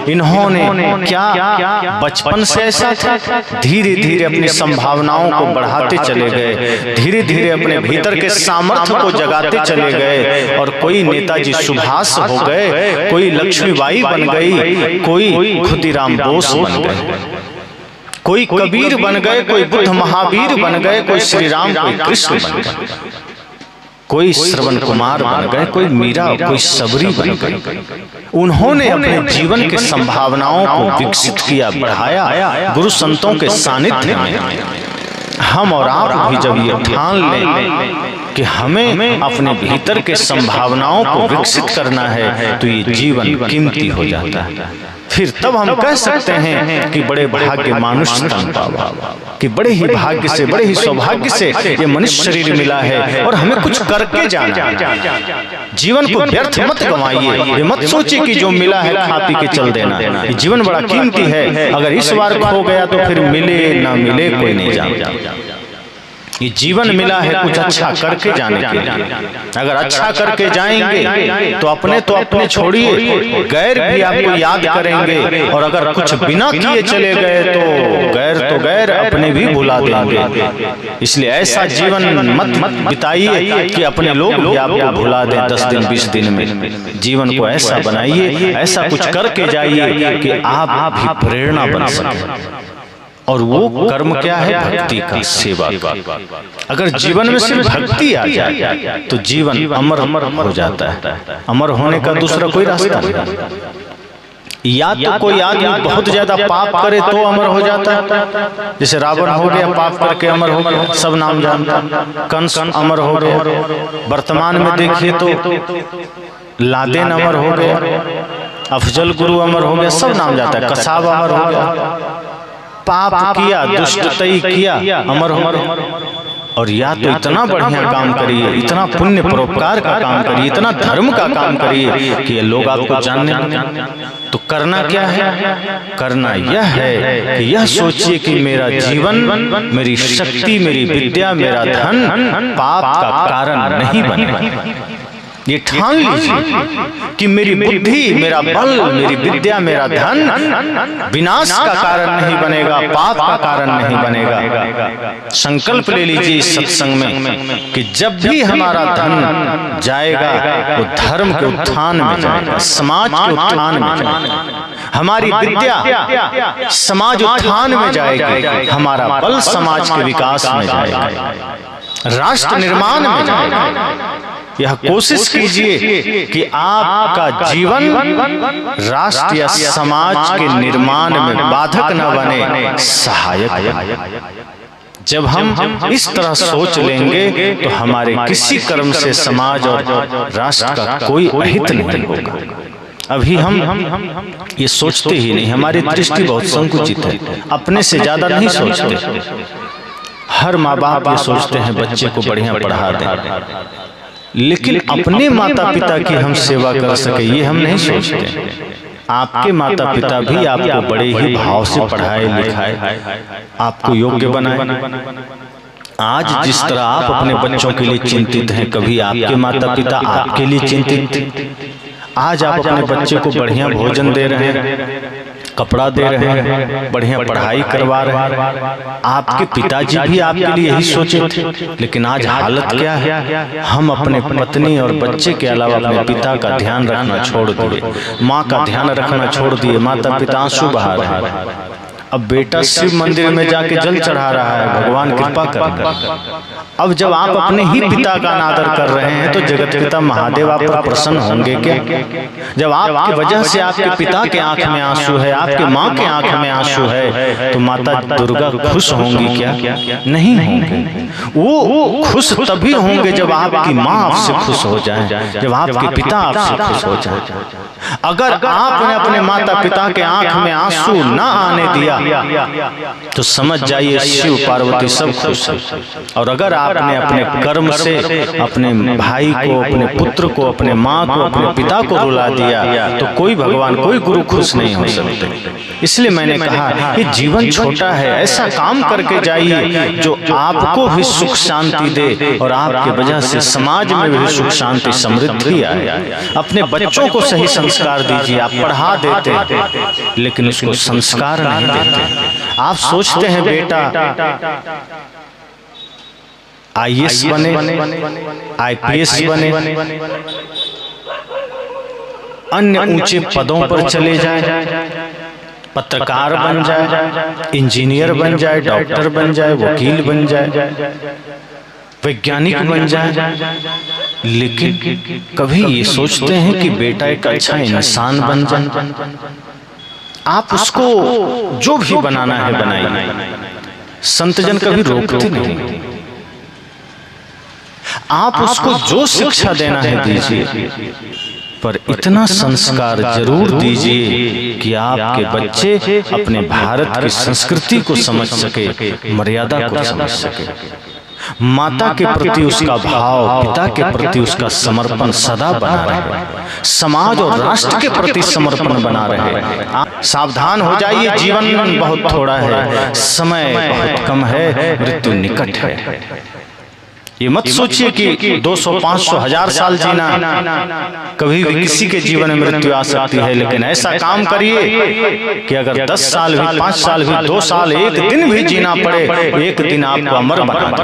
इन्होंने क्या बचपन से ऐसा था, धीरे धीरे अपनी संभावनाओं को बढ़ाते चले गए, धीरे धीरे अपने भीतर के सामर्थ्य को जगाते चले गए। और कोई नेताजी सुभाष हो गए, कोई लक्ष्मीबाई बन गई, कोई खुदीराम बोस बन गए, कोई कबीर बन गए, कोई बुद्ध महावीर बन गए, कोई श्री राम, कोई कृष्ण बन गए, कोई श्रवण कुमार बन गए, कोई मीरा, कोई सबरी बन गए। उन्होंने अपने जीवन के संभावनाओं को विकसित किया, बढ़ाया गुरु संतों के सानिध्य में। हम और आप भी जब ये ठान लें कि हमें अपने भीतर के संभावनाओं को विकसित करना है, तो ये जीवन कीमती हो जाता है। फिर तब हम कह सकते हैं कि बड़े भाग्य मानुष तन पावा, कि बड़े ही भाग्य से, बड़े ही सौभाग्य से ये मनुष्य शरीर मिला है और हमें कुछ करके जाना है। जीवन को व्यर्थ मत गंवाइए, ये मत सोचिए कि जो मिला है खा पी के चल देना। ये जीवन बड़ा कीमती है, अगर इस बार खो गया तो फिर मिले ना मिले कोई नहीं जानता। ये जीवन मिला है कुछ अच्छा करके जाने के लिए। अगर अच्छा करके जाएंगे तो अपने छोड़िए, गैर भी आपको याद करेंगे। और अगर कुछ बिना किए चले गए तो गैर अपने भी भुला देंगे। इसलिए ऐसा जीवन मत बिताइए कि अपने लोग भी आपको भुला दें 10 दिन 20 दिन में। जीवन को ऐसा बनाइए, ऐसा कुछ करके जाइए कि आप भी प्रेरणा बन सकें। और वो कर्म क्या है? भक्ति का, सेवा का। अगर जीवन में सिर्फ भक्ति आ जाए तो जीवन अमर हो जाता है। अमर होने का दूसरा कोई रास्ता नहीं। या तो कोई आदमी बहुत ज्यादा पाप करे तो अमर हो जाता है, जैसे रावण हो गया, पाप करके अमर हो गया, सब नाम जानता। कंस अमर हो गया। वर्तमान में देखिए तो लादेन अमर हो गया, अफजल गुरु अमर हो गया, सब नाम जाता है। कसाब अमर हो गया। पाप किया, दुष्टताई किया, अमर हो गए। और या तो इतना बढ़िया काम करिए, इतना पुण्य परोपकार का काम करिए, इतना धर्म का काम करिए कि ये लोग आपको जानने लगे। तो करना क्या है? करना यह है कि यह सोचिए कि मेरा जीवन, मेरी शक्ति, मेरी विद्या, मेरा धन पाप का कारण नहीं बने। ये ठान लीजिए कि मेरी बुद्धि, मेरा बल, मेरी विद्या, मेरा धन विनाश का कारण नहीं बनेगा, पाप का कारण नहीं बनेगा। संकल्प ले लीजिए इस सत्संग में कि जब भी हमारा धन जाएगा वो धर्म के उत्थान में जाएगा, समाज के उत्थान में जाएगा। हमारी विद्या समाज उत्थान में जाएगी, हमारा बल समाज के विकास में जाएगा, राष्ट्र निर्माण में जाएगा। यह कोशिश कीजिए कि आपका जीवन राष्ट्र या समाज के निर्माण में बाधक न बने, सहायक बने। जब हम इस तरह सोच लेंगे तो हमारे किसी कर्म से समाज और राष्ट्र का कोई अहित नहीं होगा। अभी हम ये सोचते ही नहीं, हमारी दृष्टि बहुत संकुचित है, अपने से ज्यादा नहीं सोचते। हर माँ बाप ये सोचते हैं बच्चे को बढ़िया पढ़ा दें, लेकिन अपने माता पिता की हम सेवा कर सके ये हम नहीं सोचते। आपके माता पिता भी आपको बड़े ही भाव से पढ़ाए लिखाए, आपको योग्य बनाए। आज जिस तरह आप अपने बच्चों के लिए चिंतित हैं, कभी आपके माता पिता आपके लिए चिंतित थे। आज आप अपने बच्चे को बढ़िया भोजन दे रहे हैं, कपड़ा दे रहे हैं, बढ़िया पढ़ाई करवा रहे हैं। आपके पिताजी भी आपके लिए यही सोचे थे, लेकिन आज हालत क्या है? हम अपने पत्नी और बच्चे के अलावा अपने पिता का ध्यान रखना छोड़ दिए, माँ का ध्यान रखना छोड़ दिए। माता पिता आंसू बहा रहे हैं। अब बेटा शिव मंदिर में जाके जल चढ़ा रहा है, भगवान कृपा करेंगे। अब जब आप अपने ही पिता का अनादर कर रहे हैं तो जगत पिता महादेव आप पर प्रसन्न होंगे क्या? जब आपकी वजह से आपके पिता के आंख में आंसू है, आपके माँ के आंख में आंसू है, तो माता दुर्गा खुश होंगी क्या? नहीं होंगे। वो खुश तभी होंगे जब आपकी माँ आपसे खुश हो जाए, जब आपके पिता आपसे खुश हो जाए। अगर आपने अपने माता पिता के आंख में आंसू ना आने दिया तो समझ जाइए शिव पार्वती सब खुश है। और अगर आपने अपने कर्म से अपने भाई को, अपने पुत्र को, अपने माँ को, अपने पिता को रुला दिया तो कोई भगवान, कोई गुरु खुश नहीं हो सकते। इसलिए मैंने कहा ये जीवन छोटा है, ऐसा काम करके जाइए जो आपको भी सुख शांति दे और आपके वजह से समाज में भी सुख शांति समृद्धि आए। अपने बच्चों को सही संस्कार दीजिए। आप पढ़ा देते लेकिन उसको संस्कार नहीं देते। आप सोचते हैं बेटा IAS बने, IPS बने, अन्य ऊंचे पदों पर चले जाए, पत्रकार बन जाए, इंजीनियर बन जाए, डॉक्टर बन जाए, वकील बन जाए, वैज्ञानिक बन जाए, लेकिन कभी ये सोचते हैं कि बेटा एक अच्छा इंसान बन जाए। आप उसको जो भी बनाना है बनाइए, संतजन कभी रोकते नहीं। आप उसको जो शिक्षा देना है दीजिए, पर इतना संस्कार जरूर दीजिए कि आपके बच्चे अपने भारत की संस्कृति को समझ सके, मर्यादा को समझ सके, माता के प्रति उसका भाव, पिता के प्रति उसका समर्पण सदा बना रहे, समाज और राष्ट्र के प्रति समर्पण बना रहे। आप सावधान हो जाइए, जीवन बहुत थोड़ा है, समय बहुत कम है, मृत्यु निकट है। ये मत सोचिए कि 200, 500, 1000 साल जीना, कभी भी किसी के जीवन में मृत्यु आ सकती है। लेकिन ऐसा काम करिए कि अगर 10 साल भी, 5 साल भी, 2 साल, 1 दिन भी जीना पड़े, एक दिन आपको अमर बना दे।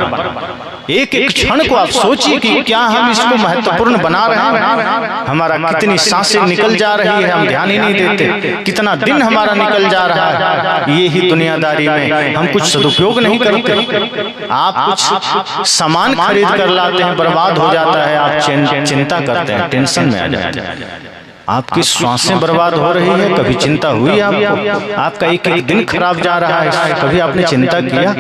एक एक क्षण को आप सोचिए कि क्या हम इसको महत्वपूर्ण बना रहे हैं। हमारा कितनी सांसें निकल जा रही है, हम ध्यान ही नहीं देते। कितना दिन हमारा निकल जा रहा है, ये ही दुनियादारी में हम कुछ सदुपयोग नहीं करते। आप कुछ सामान खरीद कर लाते हैं, बर्बाद हो जाता है, आप चिंता करते हैं, टेंशन में आ जाते हैं। आपकी श्वासें बर्बाद हो रही है, कभी चिंता हुई आपको? आपका एक एक दिन खराब जा रहा है, कभी आपने चिंता किया?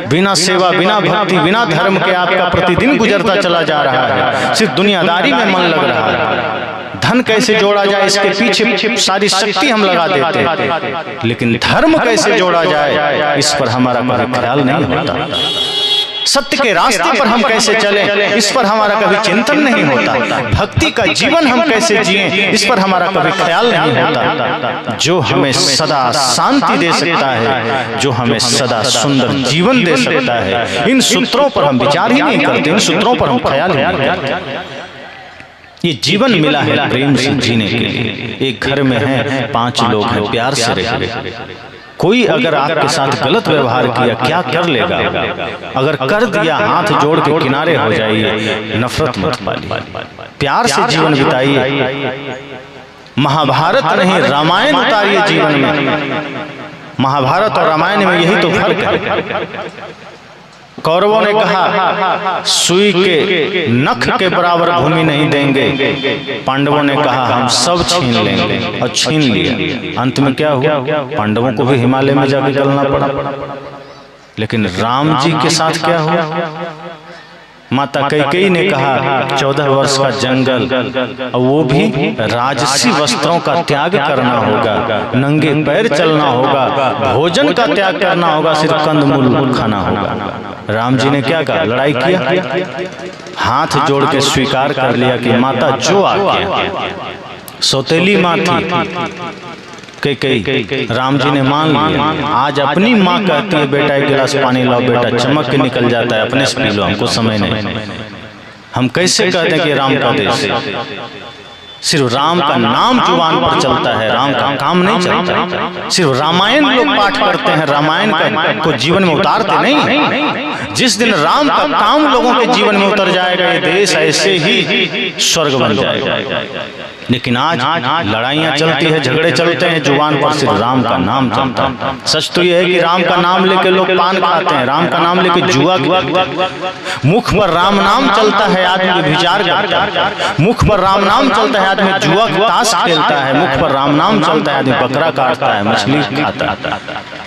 बिना सेवा, बिना भक्ति, बिना धर्म के आपका प्रतिदिन गुजरता चला जा रहा है। सिर्फ दुनियादारी में मन लग रहा है। धन कैसे जोड़ा जाए इसके पीछे सारी शक्ति हम लगा देते, लेकिन धर्म कैसे जोड़ा जाए इस पर हमारा कोई ख्याल नहीं होता। सत्य के रास्ते पर हम कैसे चलें इस पर हमारा कभी चिंतन नहीं होता। भक्ति का जीवन हम कैसे जिएं इस पर हमारा कभी ख्याल नहीं होता। जो हमें सदा शांति दे सकता है, जो हमें सदा सुंदर जीवन दे सकता है, इन सूत्रों पर हम विचार ही नहीं करते, इन सूत्रों पर हम ख्याल ही नहीं करते। ये जीवन मिला है प्रेम से जीने के लिए। एक घर में है, 5 लोग हैं, प्यार से रहे। कोई अगर आपके साथ गलत व्यवहार किया क्या कर लेगा? अगर कर दिया, हाथ जोड़ के किनारे हो जाइए, नफरत मत पालिए, प्यार से जीवन बिताइए। महाभारत नहीं रामायण उतारिए जीवन में। महाभारत और रामायण में यही तो फर्क है। कौरवों ने कहा सुई के नख के बराबर भूमि नहीं देंगे, पांडवों ने कहा हम सब छीन लेंगे, और छीन लिया। अंत में क्या हुआ? पांडवों को भी हिमालय में जाकर चलना पड़ा। लेकिन राम जी के साथ क्या हुआ? माता कैकेयी ने कहा 14 वर्ष का जंगल, और वो भी राजसी वस्त्रों का त्याग करना होगा, नंगे पैर चलना होगा, भोजन का त्याग करना होगा, सिर्फ कंदमूल खाना होगा। राम जी ने क्या कहा? लड़ाई किया, हाथ जोड़ के स्वीकार कर लिया कि माता जो आज्ञा। सौतेली माँ थी कैकेयी, राम जी ने मान लिया। आज अपनी माँ कहती है बेटा एक गिलास पानी लाओ, बेटा चमक के निकल जाता है, अपने से पी लो, हमको समय नहीं। हम कैसे कहते हैं कि राम का देश? सिर्फ राम का नाम जुबान पर चलता है, राम का काम नहीं चलता। सिर्फ रामायण लोग पाठ करते हैं, रामायण को जीवन में उतारते नहीं। जिस दिन राम का काम लोगों के जीवन में उतर जाएगा, ये देश ऐसे ही स्वर्ग बन जाएगा। लेकिन आज लड़ाइयाँ चलती है, झगड़े चलते हैं, जुबान पर सिर्फ राम का नाम चलता है। सच तो यह है कि राम का नाम लेके लोग पान खाते हैं, राम का नाम लेके जुआ खेलते हैं। मुख पर राम नाम चलता है, आदमी विचार करता है। मुख पर राम नाम चलता है, आदमी जुआ ताश खेलता है। मुख पर राम नाम चलता है, आदमी बकरा काटता है, मछली खाता है।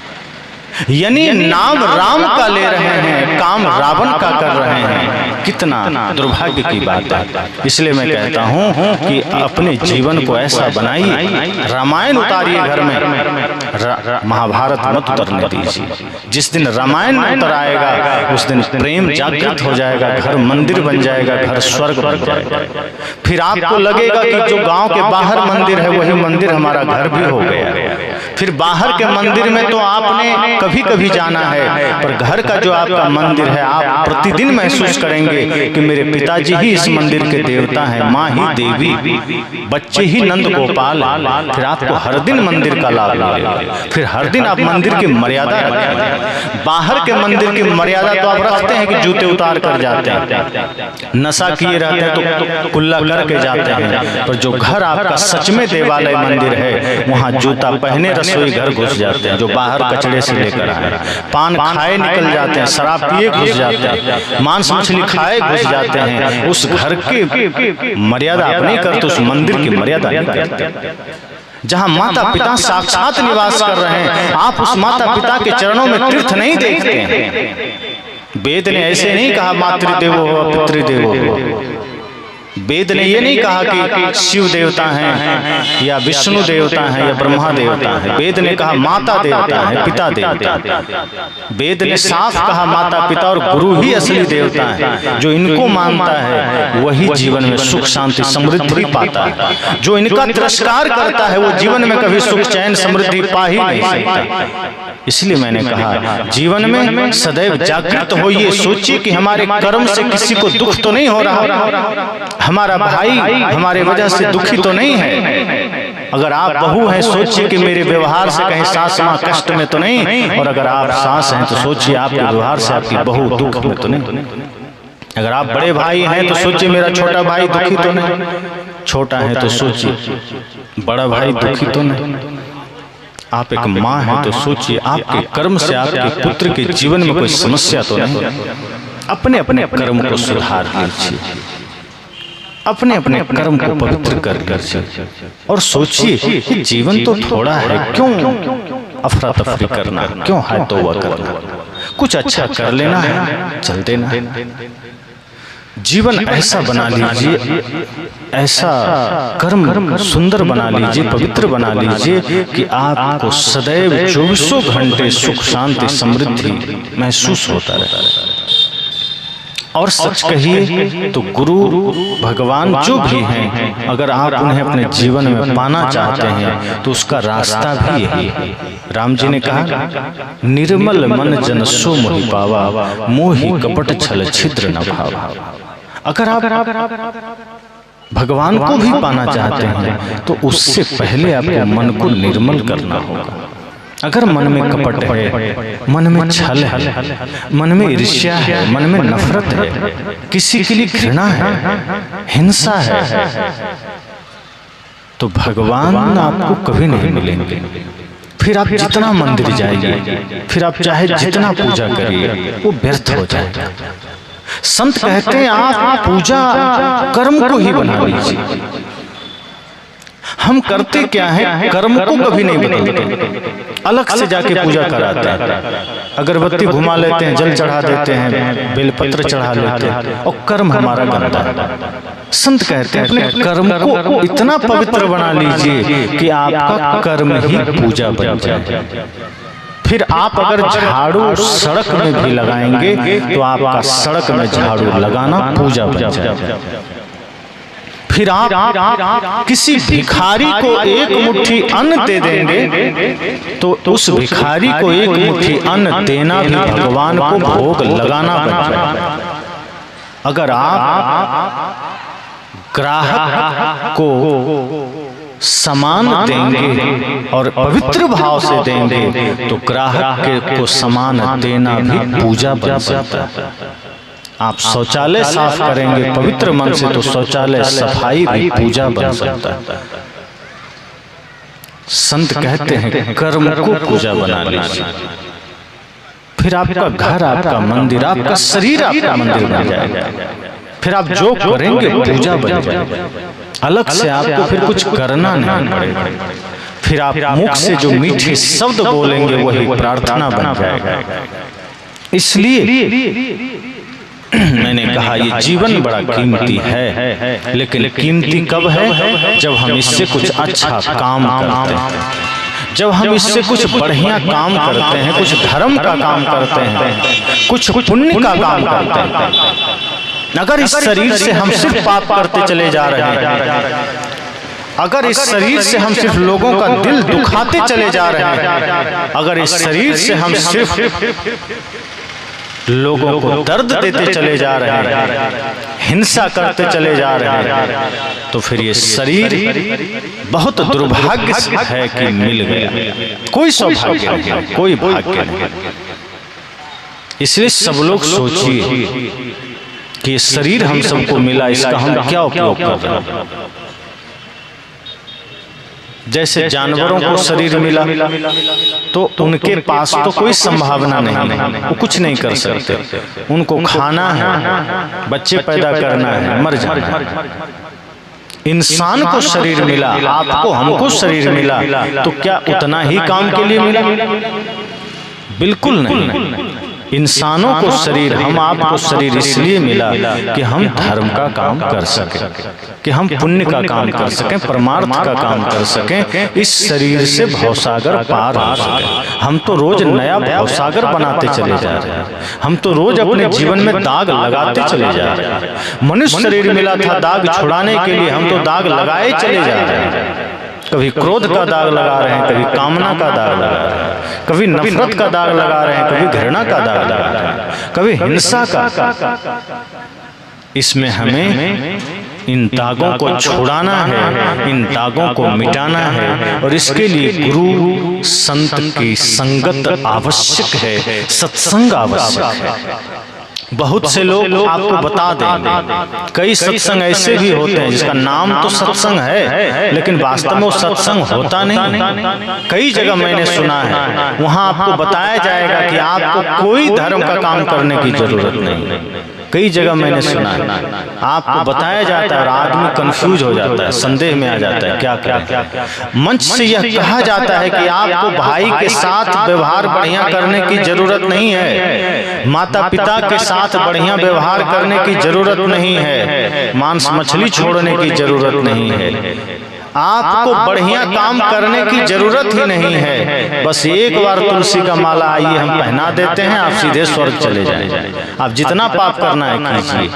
यानी नाम राम का ले रहे हैं, काम रावण का कर रहे हैं। कितना दुर्भाग्य की बात है। इसलिए मैं कहता हूं कि अपने जीवन को ऐसा बनाइए, रामायण उतारिए घर में, महाभारत मत उतरने दीजिए। जिस दिन रामायण उतर आएगा उस दिन प्रेम जागृत हो जाएगा, घर मंदिर बन जाएगा, घर स्वर्ग बन जाएगा। फिर आपको लगेगा कि जो गांव के बाहर मंदिर है वही मंदिर हमारा घर भी हो गया। फिर बाहर के मंदिर में तो आपने कभी कभी जाना है, पर घर का जो आपका मंदिर है आप प्रतिदिन महसूस करेंगे कि मेरे पिताजी ही इस मंदिर के देवता हैं, माँ ही देवी, बच्चे ही नंद गोपाल। फिर आपको हर दिन मंदिर का लाभ मिलेगा। फिर हर दिन आप मंदिर की मर्यादा रखेंगे। बाहर के मंदिर की मर्यादा तो आप रखते हैं कि जूते उतार कर जाते हैं, नशा किए रहते हैं तो कुल्ला करके जाते हैं। पर जो घर आपका सच में देवालय मंदिर है, वहाँ जूता पहने रसोई घर घुस जाते हैं। जो बाहर कचड़े से लेकर आए, पान खाए निकल जाते हैं, शराब पिए घुस जाते हैं, मांस मछली खाए घुस जाते हैं। उस घर की मर्यादा आप नहीं करते, उस मंदिर की मर्यादा नहीं करते। जहाँ माता पिता साक्षात निवास कर रहे हैं, आप उस माता पिता के चरणों में तीर्थ नहीं देखते हैं। वेद ने ऐसे नहीं कहा मातृदेवो भव पितृदेवो भव। वेद ने ये नहीं कहा कि शिव देवता हैं या विष्णु देवता हैं या ब्रह्मा देवता हैं। वेद ने कहा माता देवता है, पिता देवता है। वेद ने साफ कहा माता पिता और गुरु ही असली देवता है। जो इनको मानता है वही जीवन में सुख शांति समृद्धि पाता है। जो इनका तिरस्कार करता है वो जीवन में कभी सुख चैन समृद्धि पा ही नहीं सकता। इसलिए मैंने कहा जीवन में सदैव जागृत होइए, सोचिए कि हमारे कर्म से किसी को दुख तो नहीं हो रहा, हमारा भाई हमारे वजह से दुखी तो नहीं है। अगर आप बहू हैं सोचिए कि मेरे व्यवहार से कहीं सास माँ कष्ट में तो नहीं, और अगर आप सास हैं तो सोचिए आपके व्यवहार से आपकी बहू दुख में तो नहीं। अगर आप बड़े भाई हैं तो सोचिए मेरा छोटा भाई दुखी तो नहीं। छोटा है तो सोचिए बड़ा भाई दुखी तो नहीं। आप एक माँ हैं तो सोचिए आपके कर्म से आपके पुत्र के जीवन में कोई समस्या तो नहीं। अपने अपने कर्म को सुधार लीजिए, अपने अपने कर्म को पवित्र कर लीजिए और सोचिए कि जीवन तो थोड़ा है, क्यों अफरा तफरी करना, क्यों है तौबा करना, कुछ अच्छा कर लेना है, चल देना। जीवन ऐसा बना लीजिए, ऐसा कर्म सुंदर बना लीजिए, पवित्र बना लीजिए कि आपको सदैव 24 घंटे सुख शांति समृद्धि महसूस होता रहे। और सच कहिए तो गुरु भगवान जो भी हैं, अगर आप उन्हें अपने जीवन में पाना चाहते हैं तो उसका रास्ता भी यही है। राम जी ने कहा निर्मल मन जन सो मोहि पावा, मोहि कपट छल छिद्र न भावा। अगर आप भगवान को भी पाना चाहते हैं तो उससे पहले आपको मन को निर्मल करना होगा। अगर मन में कपट है, मन में छल है, मन में ईर्ष्या है, मन में नफरत है, किसी के लिए घृणा है, हिंसा है, तो भगवान आपको कभी नहीं मिलेंगे। फिर आप जितना मंदिर जाइए, फिर आप चाहे जितना पूजा करिए, वो व्यर्थ हो जाएगा। संत कहते हैं आप पूजा कर्म को ही बना लीजिए। हम करते क्या है, कर्म को कभी नहीं बदलते, अलग से जाके पूजा कराते हैं, अगरबत्ती घुमा लेते हैं, जल चढ़ा देते हैं, बेलपत्र चढ़ा लेते हैं और कर्म हमारा गंदा है। संत कहते हैं अपने कर्म को इतना पवित्र बना लीजिए कि आपका कर्म ही पूजा बन जाए। फिर आप अगर झाड़ू सड़क में भी लगाएंगे तो आपका सड़क में झाड़ू लगाना पूजा बन जाए। फिर आप किसी भिखारी को एक मुट्ठी अन्न दे देंगे तो उस भिखारी को एक मुट्ठी अन्न देना भी भगवान को भोग लगाना बन जाए। अगर आप ग्राहक को समान देंगे और पवित्र भाव से देंगे तो ग्राहक को समान देना भी पूजा बन सकता है। आप शौचालय साफ करेंगे पवित्र मन से तो शौचालय सफाई भी पूजा बन सकता है। संत कहते हैं कर्म को पूजा बना लीजिए, फिर आपका घर, आपका मंदिर, आपका शरीर आपका मंदिर बन जाएगा। फिर आप जो करेंगे पूजा बन जाएगा। अलग से आपको फिर कुछ करना नहीं पड़ेगा। फिर आप मुख से जो मीठे शब्द बोलेंगे वही प्रार्थना बन जाएगा। इसलिए मैंने कहा ये जीवन बड़ा कीमती है, लेकिन कीमती कब है? जब हम इससे कुछ अच्छा काम करते हैं, जब हम इससे कुछ बढ़िया काम करते हैं, कुछ धर्म का काम करते हैं, कुछ पुण्य का काम करते हैं। अगर इस शरीर से हम सिर्फ पाप करते चले जा रहे हैं, अगर इस शरीर से हम सिर्फ लोगों का दिल दुखाते चले जा रहे हैं, अगर इस शरीर से हम सिर्फ लोगों को दर्द देते चले जा रहे हैं, हिंसा करते चले जा रहे हैं, तो फिर ये शरीर बहुत दुर्भाग्य है कि मिल गया। कोई सौभाग्य नहीं, कोई भाग्य नहीं। इसलिए सब लोग सोचिए कि ये शरीर हम सबको मिला, इसका हम क्या उपयोग कर रहे हैं। जैसे जानवरों को शरीर मिला तो उनके पास तो कोई संभावना नहीं है, वो कुछ नहीं कर सकते। उनको खाना है, बच्चे पैदा करना है, मर जाना है। इंसान को शरीर मिला, आपको हमको शरीर मिला, तो क्या उतना ही काम के लिए मिला? बिल्कुल नहीं। इंसानों को शरीर, हम आपको शरीर इसलिए मिला कि हम धर्म का काम कर सकें, कि हम पुण्य का काम कर सकें, परमार्थ का काम कर सकें, इस शरीर से भवसागर पार हो सके। हम तो रोज नया भवसागर बनाते चले जा रहे हैं, हम तो रोज अपने जीवन में दाग लगाते चले जा रहे हैं। मनुष्य शरीर मिला था दाग छुड़ाने के लिए, हम तो दाग लगाए चले जा रहे हैं। कभी क्रोध का दाग लगा रहे हैं, कभी कामना का दाग लगा रहे हैं, कभी नफरत का दाग लगा रहे हैं, कभी घृणा का दाग लगा रहे हैं, कभी हिंसा का। इसमें हमें इन दागों को छुड़ाना है, इन दागों को मिटाना है, और इसके लिए गुरु संत की संगत आवश्यक है, सत्संग आवश्यक है। बहुत से लोग आपको बता देंगे, कई सत्संग ऐसे भी होते हैं जिसका नाम तो सत्संग है, लेकिन वास्तव में वो सत्संग होता नहीं। कई जगह मैंने सुना है, वहां आपको बताया जाएगा कि आपको कोई धर्म का काम करने की जरूरत नहीं। कई जगह मैंने सुना है, आपको बताया जाता है और आदमी कंफ्यूज हो जाता है, संदेह में आ जाता है क्या करें। मंच से यह कहा जाता है कि आपको भाई के साथ व्यवहार बढ़िया करने की जरूरत नहीं है, माता पिता के साथ बढ़िया व्यवहार करने की जरूरत नहीं है, मांस मछली छोड़ने की जरूरत नहीं है, आपको बढ़िया काम करने की जरूरत ही नहीं है। बस एक बार तुलसी का माला आइए हम पहना देते हैं, आप सीधे स्वर्ग चले जाएंगे। आप जितना पाप करना है कीजिए।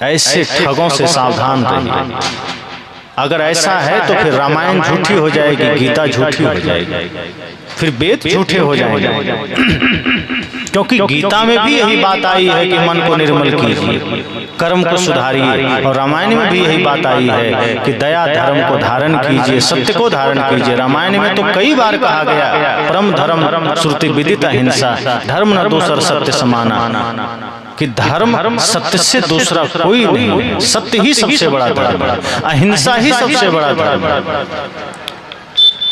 ऐसे ठगों से सावधान रहिए। अगर ऐसा है तो फिर रामायण झूठी हो जाएगी, गीता झूठी हो जाएगी, फिर वेद झूठे हो जाएंगे। क्योंकि गीता में भी यही बात आई है कि मन को निर्मल कीजिए, कर्म को सुधारिए, और रामायण में भी यही बात आई है कि दया धर्म को धारण कीजिए, सत्य को धारण कीजिए। रामायण में तो कई बार कहा गया, परम धर्म श्रुति विदित अहिंसा, धर्म न दूसर सत्य समाना, कि धर्म सत्य से दूसरा कोई नहीं, सत्य ही सबसे बड़ा धर्म है, अहिंसा ही सबसे बड़ा धर्म है।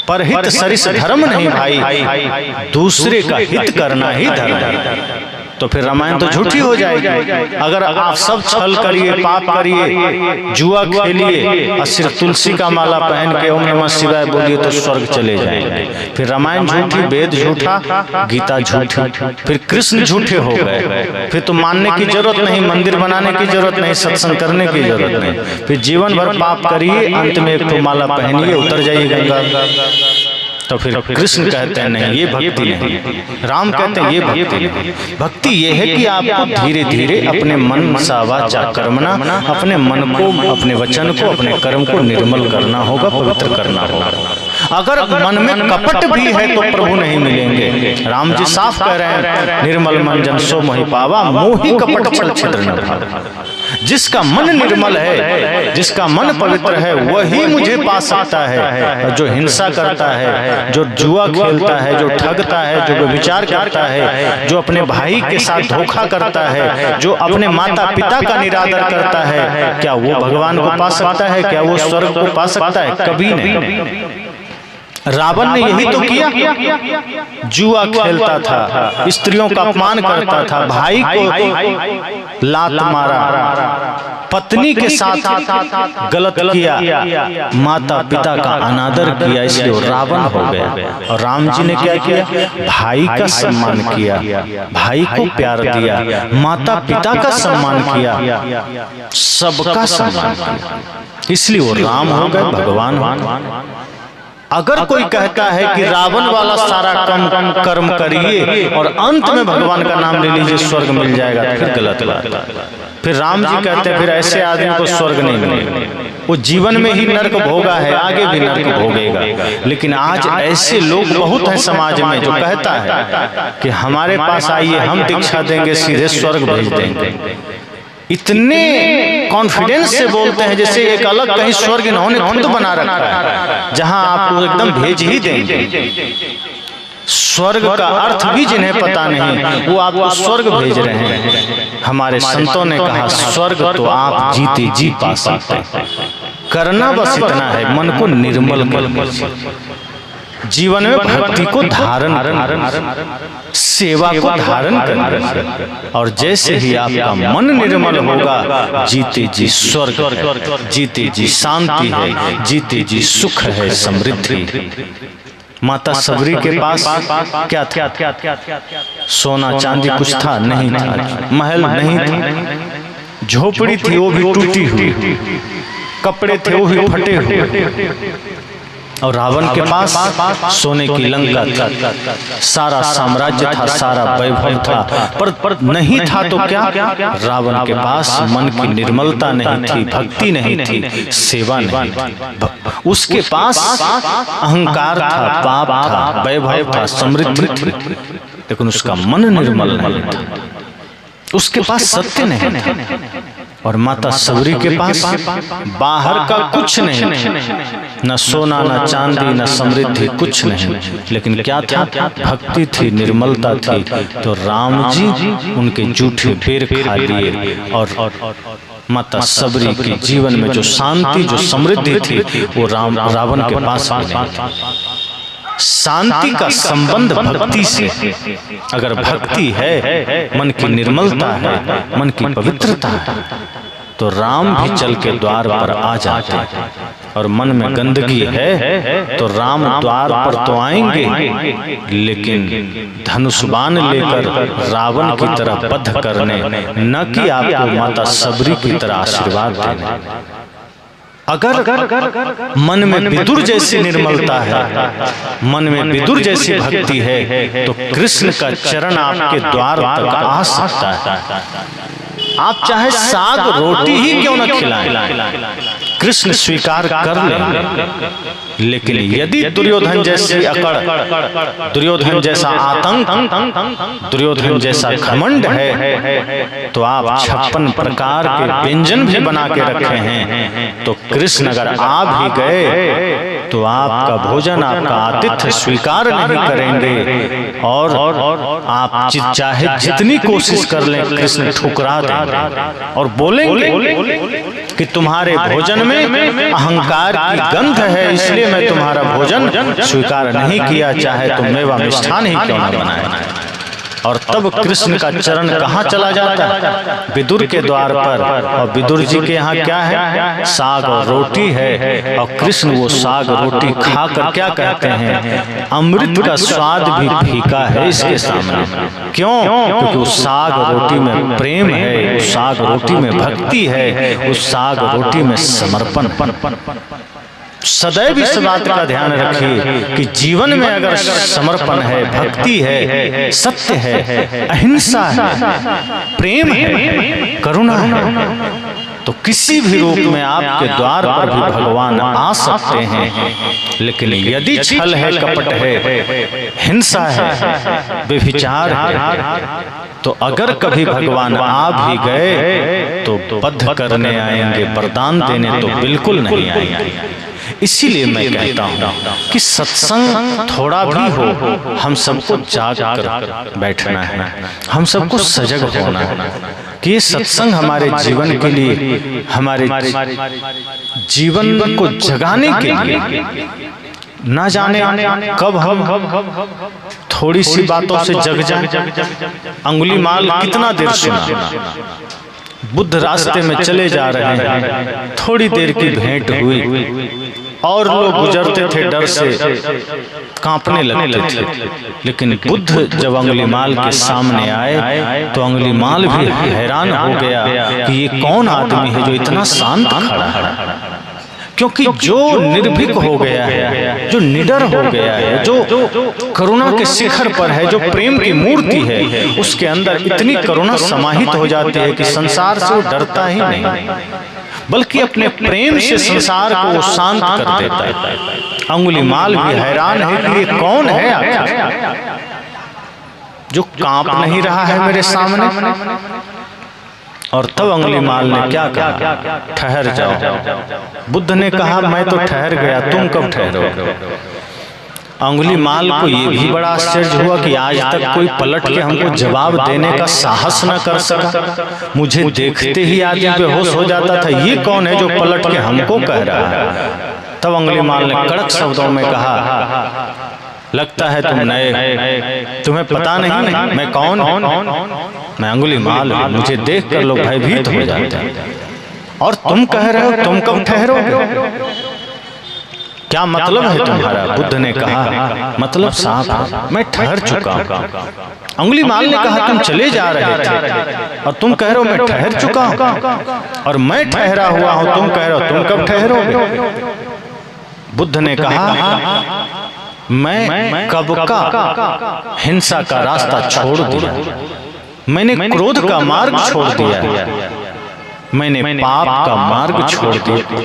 परहित सरिस धर्म नहीं भाई, दूसरे का हित करना ही धर्म है। तो फिर रामायण तो झूठी हो जाएगी। अगर आप सब छल करिए, पाप करिए, जुआ खेलिए और सिर्फ तुलसी का माला पहन के ओम नमः शिवाय बोलिए तो स्वर्ग चले जाएंगे। फिर रामायण झूठी, वेद झूठा, गीता झूठी, फिर कृष्ण झूठे हो गए। फिर तो मानने की जरूरत नहीं, मंदिर बनाने की जरूरत नहीं, सत्संग करने की जरूरत नहीं। फिर जीवन भर पाप करिए, अंत में एक तो माला पहनिए, उतर जाइए गंगा। तो फिर कृष्ण कहते हैं नहीं, ये भक्ति नहीं। राम कहते हैं ये भक्ति नहीं। भक्ति ये है कि आपको धीरे धीरे अपने मन सा वाचा कर्मणा, अपने मन को, अपने वचन को, अपने कर्म को निर्मल करना होगा, पवित्र करना होगा। अगर मन में कपट भी है तो प्रभु नहीं मिलेंगे। राम जी साफ कह रहे हैं, निर्मल मन जन सो मोहि पावा, मोहि कपट छल छिद्र न भावा। जिसका मन निर्मल है, जिसका मन पवित्र है, वही मुझे पा सकता है। जो हिंसा करता है, जो जुआ खेलता है, जो ठगता है, जो व्यभिचार करता है, जो अपने भाई के साथ धोखा करता है, जो अपने माता पिता का निरादर करता है, क्या वो भगवान को पा सकता है? क्या वो स्वर्ग को पा सकता है? कभी नहीं। रावण ने यही तो किया, जुआ खेलता था, स्त्रियों का अपमान करता था, भाई को लात मारा, पत्नी के साथ गलत किया, माता पिता का अनादर किया, इसलिए वो रावण हो गया। और राम जी ने क्या किया? भाई का सम्मान किया, भाई को प्यार दिया, माता पिता का सम्मान किया, सबका सम्मान किया, इसलिए वो राम हो गए, भगवान हो गए। अगर कोई कहता है कि रावण वाला सारा कर्म करिए और अंत में भगवान का नाम ले लीजिए स्वर्ग मिल जाएगा, तो फिर गलत बात। फिर राम जी कहते हैं फिर ऐसे आदमी को स्वर्ग नहीं मिलेगा, वो जीवन में ही नर्क भोगा है, आगे भी नर्क भोगेगा। लेकिन आज ऐसे लोग बहुत हैं समाज में जो कहता है कि हमारे पास आइए, हम दीक्षा देंगे, सीधे स्वर्ग भेज देंगे। इतने कॉन्फिडेंस से बोलते हैं जैसे एक अलग कहीं स्वर्ग इन्होंने खुद बना रखा है, जहां आपको एकदम भेज ही देंगे। स्वर्ग का अर्थ भी जिन्हें पता नहीं, वो आपको स्वर्ग भेज रहे हैं। हमारे संतों ने कहा स्वर्ग तो आप जीते जी पा सकते हैं, करना बस इतना है, मन को निर्मल कर, जीवन में भक्ति को धारण, सेवा को धारण करना। और जैसे ही आपका मन निर्मल होगा, जीते जी स्वर्ग है, जीते जी शांति है, जीते जी सुख है, समृद्धि। माता सबरी के पास क्या था? सोना चांदी कुछ था नहीं था, महल नहीं था, झोपड़ी थी वो भी टूटी हुई, कपड़े थे वो भी फटे हुए। और रावण के पास सोने की लंका था, सारा साम्राज्य था, सारा वैभव था, पर नहीं था तो क्या? रावण के पास मन की निर्मलता नहीं थी, भक्ति नहीं थी, सेवा नहीं थी। उसके पास अहंकार था, पाप था, वैभव था, समृद्धि थी, लेकिन उसका मन निर्मल नहीं था, उसके पास सत्य नहीं था। और माता सबरी के पास बाहर का कुछ नहीं, न सोना न चांदी न समृद्धि, कुछ नहीं, लेकिन क्या था? भक्ति थी, निर्मलता थी। तो राम जी उनके जूठे पैर खा लिए और माता सबरी के जीवन में जो शांति, जो समृद्धि थी, वो रावण के पास नहीं। शांति का संबंध भक्ति से, अगर भक्ति है, मन की निर्मलता है, मन की पवित्रता है, तो राम भी चल के द्वार पर आ जाते हैं। और मन में गंदगी है तो राम द्वार पर तो आएंगे, लेकिन धनुष बाण लेकर रावण की तरह बद्ध करने, न कि आपको माता सबरी की तरह आशीर्वाद देने। अगर मन में विदुर जैसी निर्मलता है, मन में विदुर जैसी भक्ति है, तो कृष्ण का चरण आपके द्वार तक आ सकता है। आप चाहे साग रोटी ही क्यों न खिलाएं, कृष्ण स्वीकार कर लेंगे। लेकिन यदि दुर्योधन जैसी अकड़, दुर्योधन जैसा आतंक, दुर्योधन जैसा घमंड है, तो आप 56 प्रकार के व्यंजन भी बना के रखे हैं, तो कृष्ण अगर आ भी गए तो आपका भोजन, आपका आतिथ्य स्वीकार नहीं करेंगे। और आप चाहे जितनी कोशिश कर लें, कृष्ण ठुकरा देंगे और बोलेंगे कि तुम्हारे भोजन में अहंकार की गंध है, इसलिए मैं तुम्हारा भोजन स्वीकार नहीं किया, चाहे तुम मेवा मिष्ठान ही क्यों न बनाए। और तब कृष्ण का चरण कहाँ चला जाता है? विदुर के द्वार पर। और विदुर जी के यहाँ क्या है? साग और रोटी है। और कृष्ण वो साग रोटी खाकर क्या कहते हैं? अमृत का स्वाद भी फीका है इसके सामने। क्यों? क्योंकि उस साग रोटी में प्रेम है, उस साग रोटी में भक्ति है, उस साग रोटी में समर्पण। सदैव इस बात का ध्यान रखिए कि जीवन में अगर समर्पण है, भक्ति है, सत्य है, अहिंसा है, प्रेम है, करुणा है, तो किसी भी रूप में आपके द्वार पर भी भगवान आ सकते हैं। लेकिन यदि छल है, कपट है, हिंसा है, व्यभिचार है, तो अगर कभी भगवान आ भी गए तो बद्ध करने आएंगे, वरदान देने तो बिल्कुल नहीं आएंगे। इसीलिए मैं कहता हूँ कि सत्संग थोड़ा भी हो, हम सबको जाग कर बैठना है, हम सबको सजग होना है कि ये सत्संग हमारे जीवन के लिए, हमारे जीवन को जगाने के लिए, ना जाने कब हम थोड़ी सी बातों से जग जाएं। अंगुलीमाल कितना देर सुना, बुद्ध रास्ते में चले जा रहे हैं, थोड़ी देर की भेंट हुई और लोग गुजरते थे, डर से कांपने लगते थे। लेकिन बुद्ध जब अंगुलीमाल के सामने आए तो अंगुलीमाल भी हैरान हो गया कि ये कौन आदमी है जो इतना शांत खड़ा है। क्योंकि जो निर्भीक हो गया है, जो निडर हो गया है, जो करुणा के शिखर पर है, जो प्रेम की मूर्ति है, उसके अंदर इतनी करुणा समाहित हो जाती है कि संसार से वो डरता ही नहीं, बल्कि अपने प्रेम से संसार को वो शांत कर देता है। अंगुलीमाल भी हैरान है कि ये कौन है आखिर जो कांप नहीं रहा है मेरे सामने। और तब अंगुलीमाल ने क्या कहा, ठहर जाओ। बुद्ध ने कहा मैं तो ठहर गया, तुम कब ठहरोगे। अंगुलीमाल को ये भी बड़ा आश्चर्य हुआ कि आज तक कोई पलट के हमको जवाब देने का साहस न कर सका। मुझे देखते ही आदमी बेहोश हो जाता था, ये कौन है जो पलट के हमको कह रहा है। तब अंगुलीमाल ने कड़क शब्दों में कहा, लगता है तुम नए, तुम्हें पता नहीं मैं कौन हूं। मैं अंगुलीमाल हूं, मुझे देखकर लोग भयभीत हो जाते हैं। और तुम कह रहे हो तुम कब ठहरोगे, क्या मतलब है तुम्हारा। बुद्ध ने कहा मतलब साफ है, मैं ठहर चुका हूं। अंगुलीमाल ने कहा तुम चले जा रहे थे और तुम कह रहे हो मैं ठहर चुका हूं, और मैं ठहरा हुआ हूं, तुम कह रहे हो तुम कब ठहरोगे। बुद्ध ने कहा मैं कब का हिंसा का रास्ता छोड़ दिया, मैंने क्रोध का मार्ग छोड़ दिया, मैंने पाप का मार्ग छोड़ दिया,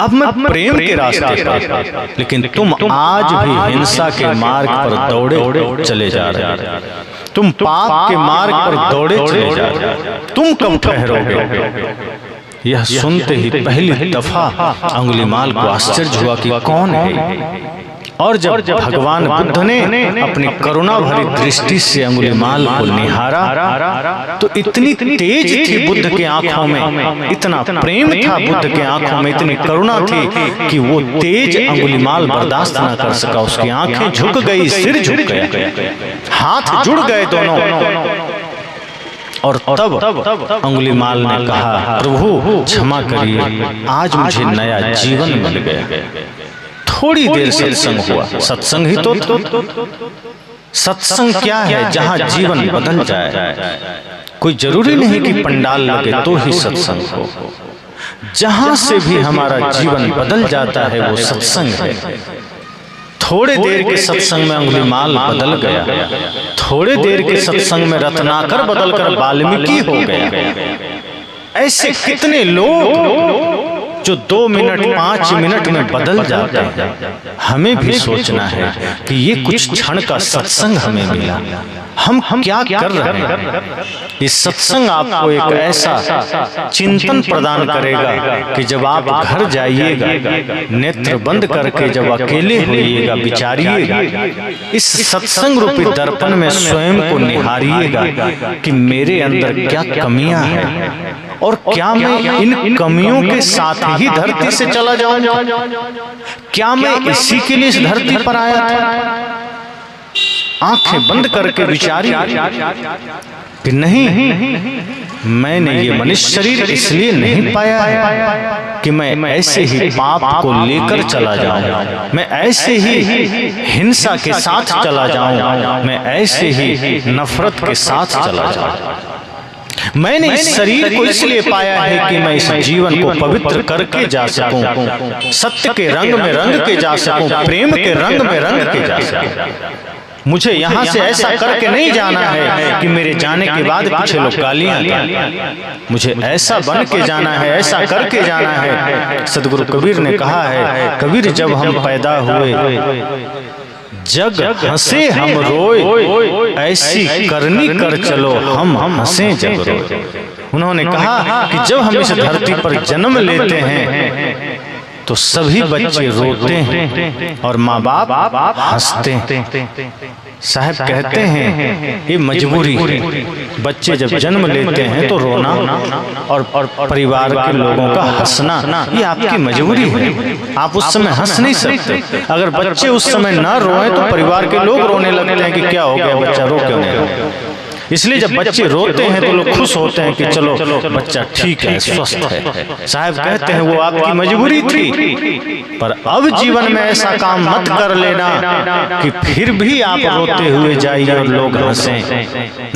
अब मैं प्रेम के रास्ते पर। लेकिन तुम आज भी हिंसा के मार्ग पर दौड़े चले जा रहे हो, तुम पाप के मार्ग पर दौड़े चले जा रहे हो, तुम कब ठहरोगे। यह सुनते ही पहली दफा अंगुलीमाल को आश्चर्य हुआ कि कौन है। और जब भगवान बुद्ध ने अपनी करुणा भरी दृष्टि से अंगुलीमाल को निहारा तो इतनी तेज थी बुद्ध के आंखों में, इतना प्रेम था बुद्ध के आंखों में, इतनी करुणा थी कि वो तेज अंगुलीमाल बर्दाश्त न कर सका। उसकी आंखें झुक गई, सिर झुक गया, हाथ जुड़ गए दोनों। और तब अंगुलीमाल ने कहा प्रभु क्षमा करिए, आज मुझे नया जीवन मिल गया। थोड़ी देर सत्संग हुआ, सत्संग ही तो सत्संग क्या है जहां जीवन बदल जाए। कोई जरूरी नहीं कि पंडाल लगे तो ही सत्संग हो, जहां से भी हमारा जीवन बदल जाता है वो सत्संग है। थोड़े देर के सत्संग में अंगुलीमाल बदल गया, थोड़े देर के सत्संग में रत्नाकर बदलकर वाल्मीकि हो गया। ऐसे कितने लोग जो 2 मिनट 5 मिनट में बदल जाते हैं। हमें भी सोचना है कि ये कुछ क्षण का सत्संग हमें मिला, हम क्या कर रहे हैं। इस सत्संग आपको एक ऐसा चिंतन प्रदान करेगा कि जब आप घर जाइएगा, नेत्र बंद करके जब अकेले होइएगा, विचारिएगा, इस सत्संग रूपी दर्पण में स्वयं को निहारिएगा कि मेरे अंदर क्या कमियां हैं और क्या मैं इन कमियों के साथ ही धरती से चला जाऊं। क्या मैं इसी के लिए इस धरती पर आया था। आंखें बंद करके विचारिए कि नहीं, मैंने ये मनुष्य शरीर इसलिए नहीं पाया है कि मैं ऐसे ही पाप को लेकर चला जाऊं, मैं ऐसे ही हिंसा के साथ चला जाऊं, मैं ऐसे ही नफरत के साथ चला जाऊं। मैंने इस शरीर को इसलिए पाया है कि मैं इस जीवन को पवित्र करके जा सकूं, सत्य के रंग में रंग के जा सकूं, प्रेम के रंग में रंग के जा सकूं। मुझे यहाँ से ऐसा करके नहीं जाना है कि मेरे जाने के बाद पीछे लोग गालियां दें। मुझे ऐसा बन के जाना है, ऐसा करके जाना है। सदगुरु कबीर ने कहा है, कबीर जब हम पैदा हुए जग हंसे हम रोए, ऐसी करनी कर चलो हम हंसे जग रोए। उन्होंने कहा कि जब हम इस धरती पर जन्म लेते हैं तो सभी बच्चे रोते हैं और माँ बाप हंसते हैं। साहब कहते हैं ये मजबूरी है। बच्चे जब जन्म लेते हैं तो रोना और परिवार के लोगों का हंसना ये आपकी मजबूरी है। आप उस समय हंस नहीं सकते। अगर बच्चे उस समय ना रोएं तो परिवार के लोग रोने लगते हैं कि क्या हो गया, बच्चा रो क्यों नहीं रहा। इसलिए जब बच्चे रोते हैं तो लोग खुश होते हैं कि चलो बच्चा ठीक है, स्वस्थ है। साहब कहते हैं वो आपकी मजबूरी थी, पर अब जीवन में ऐसा काम मत कर लेना कि फिर भी आप रोते हुए जाइए और लोग हंसें।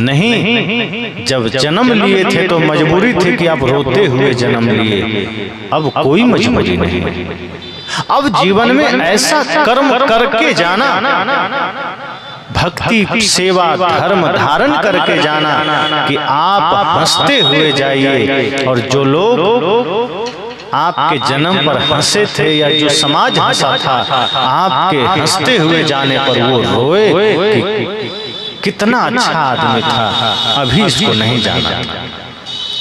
नहीं, जब जन्म लिए थे तो मजबूरी थी कि आप रोते हुए जन्म लिए, अब कोई मजबूरी नहीं। अब जीवन में ऐसा कर्म करके जाना, भक्ति सेवा धर्म धारण करके जाना कि आप हंसते हुए जाइए और जो लोग आपके जन्म पर हंसे थे या जो समाज हंसा था, आपके हंसते हुए जाने पर वो रोए कि कितना अच्छा आदमी था, अभी इसको नहीं जाना।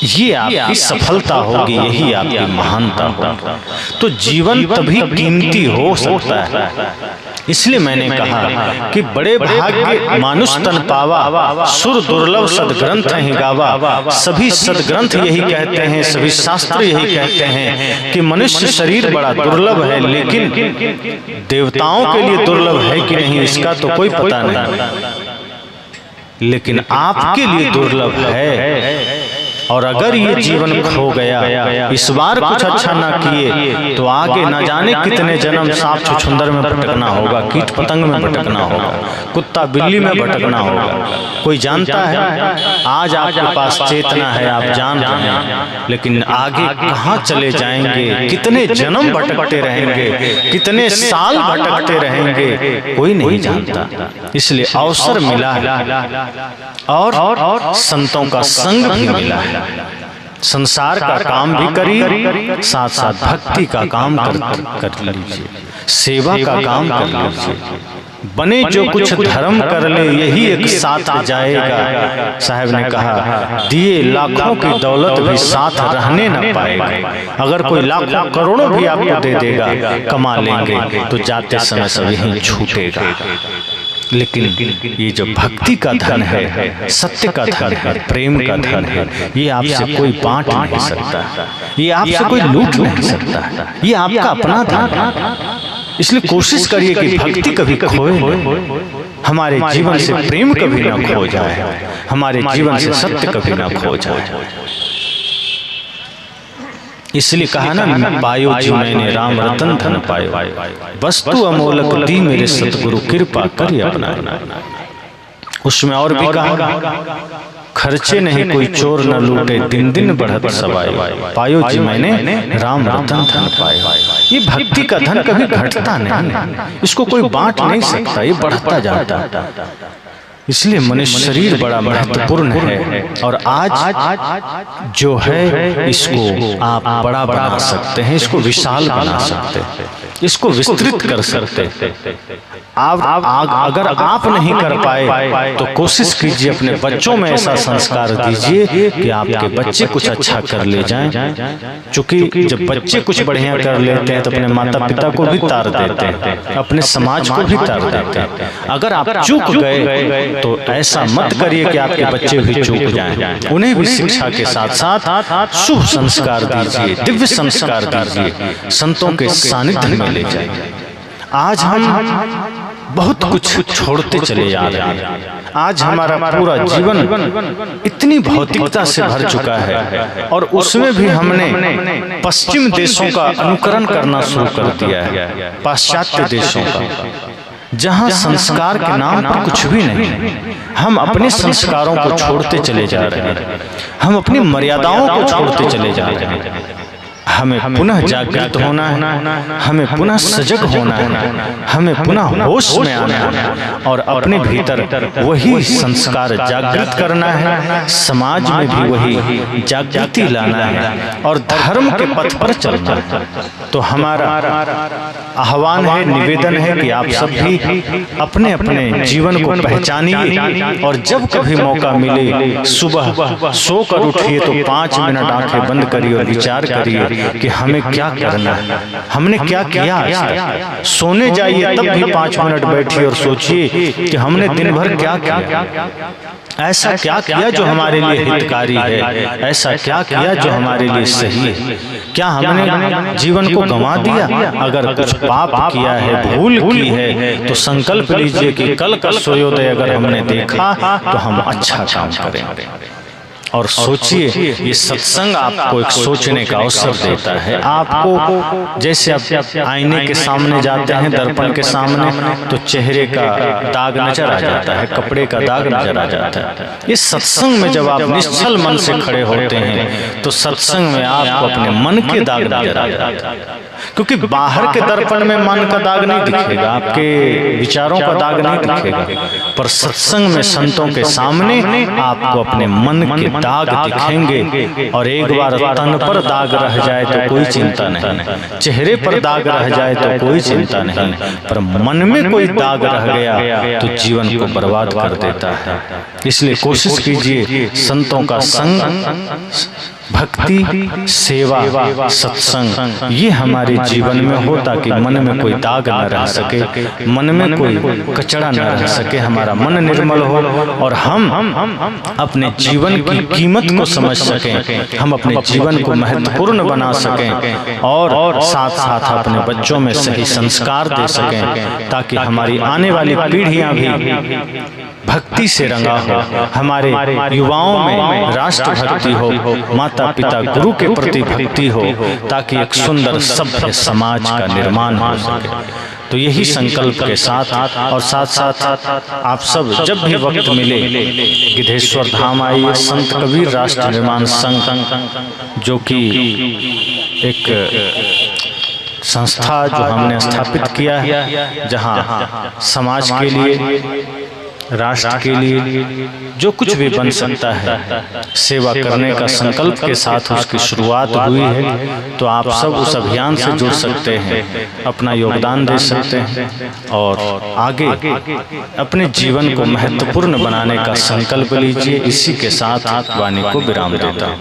ये आपकी सफलता होगी, यही आपकी महानता होगी। तो जीवन तभी कीमती हो सकता है। इसलिए मैंने कहा कि बड़े भाग्य मानुष तन पावा, सुर दुर्लभ सदग्रंथ ही गावा। सभी सदग्रंथ यही कहते हैं, सभी शास्त्र यही कहते हैं कि मनुष्य शरीर बड़ा दुर्लभ है, लेकिन देवताओं के लिए दुर्लभ है कि नहीं इसका तो कोई पता नहीं, लेकिन आपके लिए दुर्लभ है। और अगर ये जीवन खो गया, इस बार कुछ अच्छा ना किए तो आगे ना जाने कितने जन्म सांप छुछुंदर में भटकना होगा, कीट पतंग में भटकना होगा, कुत्ता बिल्ली में भटकना होगा। कोई जानता है? आज आपके पास चेतना है, आप जान रहे हैं, लेकिन आगे कहाँ चले जाएंगे, कितने जन्म भटकते रहेंगे, कितने साल भटकते रहेंगे, कोई नहीं जानता। इसलिए अवसर मिला है और संतों का संग भी मिला है। संसार का काम भी करिए, साथ साथ भक्ति का काम कर लीजिए, सेवा का काम कर लीजिए। बने जो कुछ धर्म कर ले यही एक साथ जाएगा। साहब ने कहा दिए लाखों की दौलत भी साथ रहने न पाएगा। अगर कोई लाखों करोड़ों भी आपको दे देगा, कमा लेंगे तो जाते समय सब यहीं छूटेगा। लेकिन ये जो भक्ति का धन है, सत्य का धन है, प्रेम का धन है, ये आपसे कोई बांट नहीं सकता, ये आपसे कोई लूट नहीं सकता, ये आपका अपना धन है। इसलिए कोशिश करिए कि भक्ति कभी खोए नहीं, हमारे जीवन से प्रेम कभी ना खो जाए, हमारे जीवन से सत्य कभी ना खो जाए। इसलिए कहा ना, पायो जी मैंने राम रतन धन पायो, वस्तु अमोलक दी मेरे सतगुरु कृपा करिए अपना। उसमें और भी कहा खर्चे नहीं कोई चोर न लूटे, दिन दिन बढ़त सवाई, पायो जी मैंने राम रतन धन पायो। ये भक्ति का धन कभी घटता नहीं, इसको कोई बांट नहीं सकता, ये बढ़ता जाता है। इसलिए मनुष्य शरीर बड़ा महत्वपूर्ण है और आज जो है इसको आप बड़ा बना सकते हैं, इसको विशाल बना सकते हैं, इसको विस्तृत कर सकते हैं। अगर आप नहीं कर पाए तो कोशिश कीजिए अपने बच्चों में ऐसा संस्कार दीजिए कि आपके बच्चे कुछ अच्छा कर ले जाएं। क्योंकि जब बच्चे कुछ बढ़िया कर लेते हैं तो अपने माता पिता को भी तार देते हैं, अपने समाज को भी तार देते हैं। अगर आप चूक गए तो ऐसा मत करिए कि आपके बच्चे भी चूक जाएं। उन्हें भी शिक्षा के साथ साथ शुभ संस्कार दीजिए, दिव्य संस्कार दीजिए, संतों के सानिध्य में ले जाइए। आज हम बहुत कुछ छोड़ते चले जा रहे हैं। आज हमारा पूरा जीवन इतनी भौतिकता से भर चुका है और उसमें भी हमने पश्चिम देशों का अनुकरण करना शुरू कर दिया है, पाश्चात्य देशों का, जहां संस्कार के नाम पर कुछ भी नहीं। हम अपने संस्कारों को छोड़ते चले जा रहे हैं, हम अपनी मर्यादाओं को छोड़ते चले जा रहे हैं। हमें पुनः जागृत होना है, हमें पुनः सजग होना है, हमें पुनः होश में आना है और अपने भीतर वही संस्कार जागृत करना है, समाज में भी वही जागृति लाना है और धर्म के पथ पर चलना है। तो हमारा आह्वान है, निवेदन है कि आप सब भी अपने अपने जीवन को पहचानिए और जब कभी मौका मिले सुबह सोकर उठिए तो 5 मिनट आंखें बंद करिए और विचार करिए कि हमें क्या करना है, हमने क्या किया आज तक। सोने जाइए तब भी 5 मिनट बैठिए और सोचिए कि हमने दिन भर क्या किया, ऐसा क्या किया जो हमारे लिए हितकारी है, ऐसा क्या किया जो हमारे लिए सही है। क्या हमने जीवन को गंवा दिया? अगर कुछ पाप किया है, भूल की है, तो संकल्प लीजिए कि कल का सूर्योदय अगर हमने देखा तो हम अच्छा काम करेंगे। और सोचिए, ये सत्संग आपको एक सोचने का अवसर देता है। आपको जैसे आप आईने के सामने जाते हैं, दर्पण के सामने, तो चेहरे का दाग नजर आ जाता है, कपड़े का दाग नजर आ जाता है। इस सत्संग में जब आप निश्चल मन से खड़े होते हैं तो सत्संग में आपको अपने मन के दाग नजर आ जाते हैं, क्योंकि बाहर के दर्पण में मन का दाग नहीं दिखेगा, आपके विचारों का दाग नहीं दिखेगा, पर सत्संग में संतों के सामने आपको अपने मन के दाग दिखेंगे। और एक बार तन पर दाग रह जाए तो कोई चिंता नहीं, चेहरे पर दाग रह जाए तो कोई चिंता नहीं, पर मन में कोई दाग रह गया तो जीवन को बर्बाद कर देता है। इसलिए कोशिश कीजिए, संतों का संग, भक्ति, सेवा, सत्संग ये हमारे जीवन में हो, ताकि मन में कोई दाग न रह सके, मन में कोई कचरा न रह सके, हमारा मन निर्मल हो और हम अपने जीवन की कीमत को समझ सकें, हम अपने जीवन को महत्वपूर्ण बना सकें और साथ साथ अपने बच्चों में सही संस्कार दे सकें, ताकि हमारी आने वाली पीढ़ियां भी भक्ति से रंगा हो, हमारे युवाओं में राष्ट्र भक्ति हो, माता पिता गुरु के प्रति भक्ति हो, ताकि एक सुंदर सभ्य समाज का निर्माण हो सके। तो यही संकल्प के साथ और साथ साथ आप सब जब भी वक्त मिले गिद्धेश्वर धाम आइए। संत कबीर राष्ट्र निर्माण संघ जो कि एक संस्था जो हमने स्थापित किया है, जहां समाज के लिए, राष्ट्र के लिए जो कुछ भी बन सकता है सेवा करने का संकल्प के साथ उसकी शुरुआत हुई है। तो आप सब उस अभियान से जुड़ सकते हैं, अपना योगदान दे सकते हैं और आगे अपने जीवन को महत्वपूर्ण बनाने का संकल्प लीजिए। इसी के साथ वाणी को विराम देता हूँ।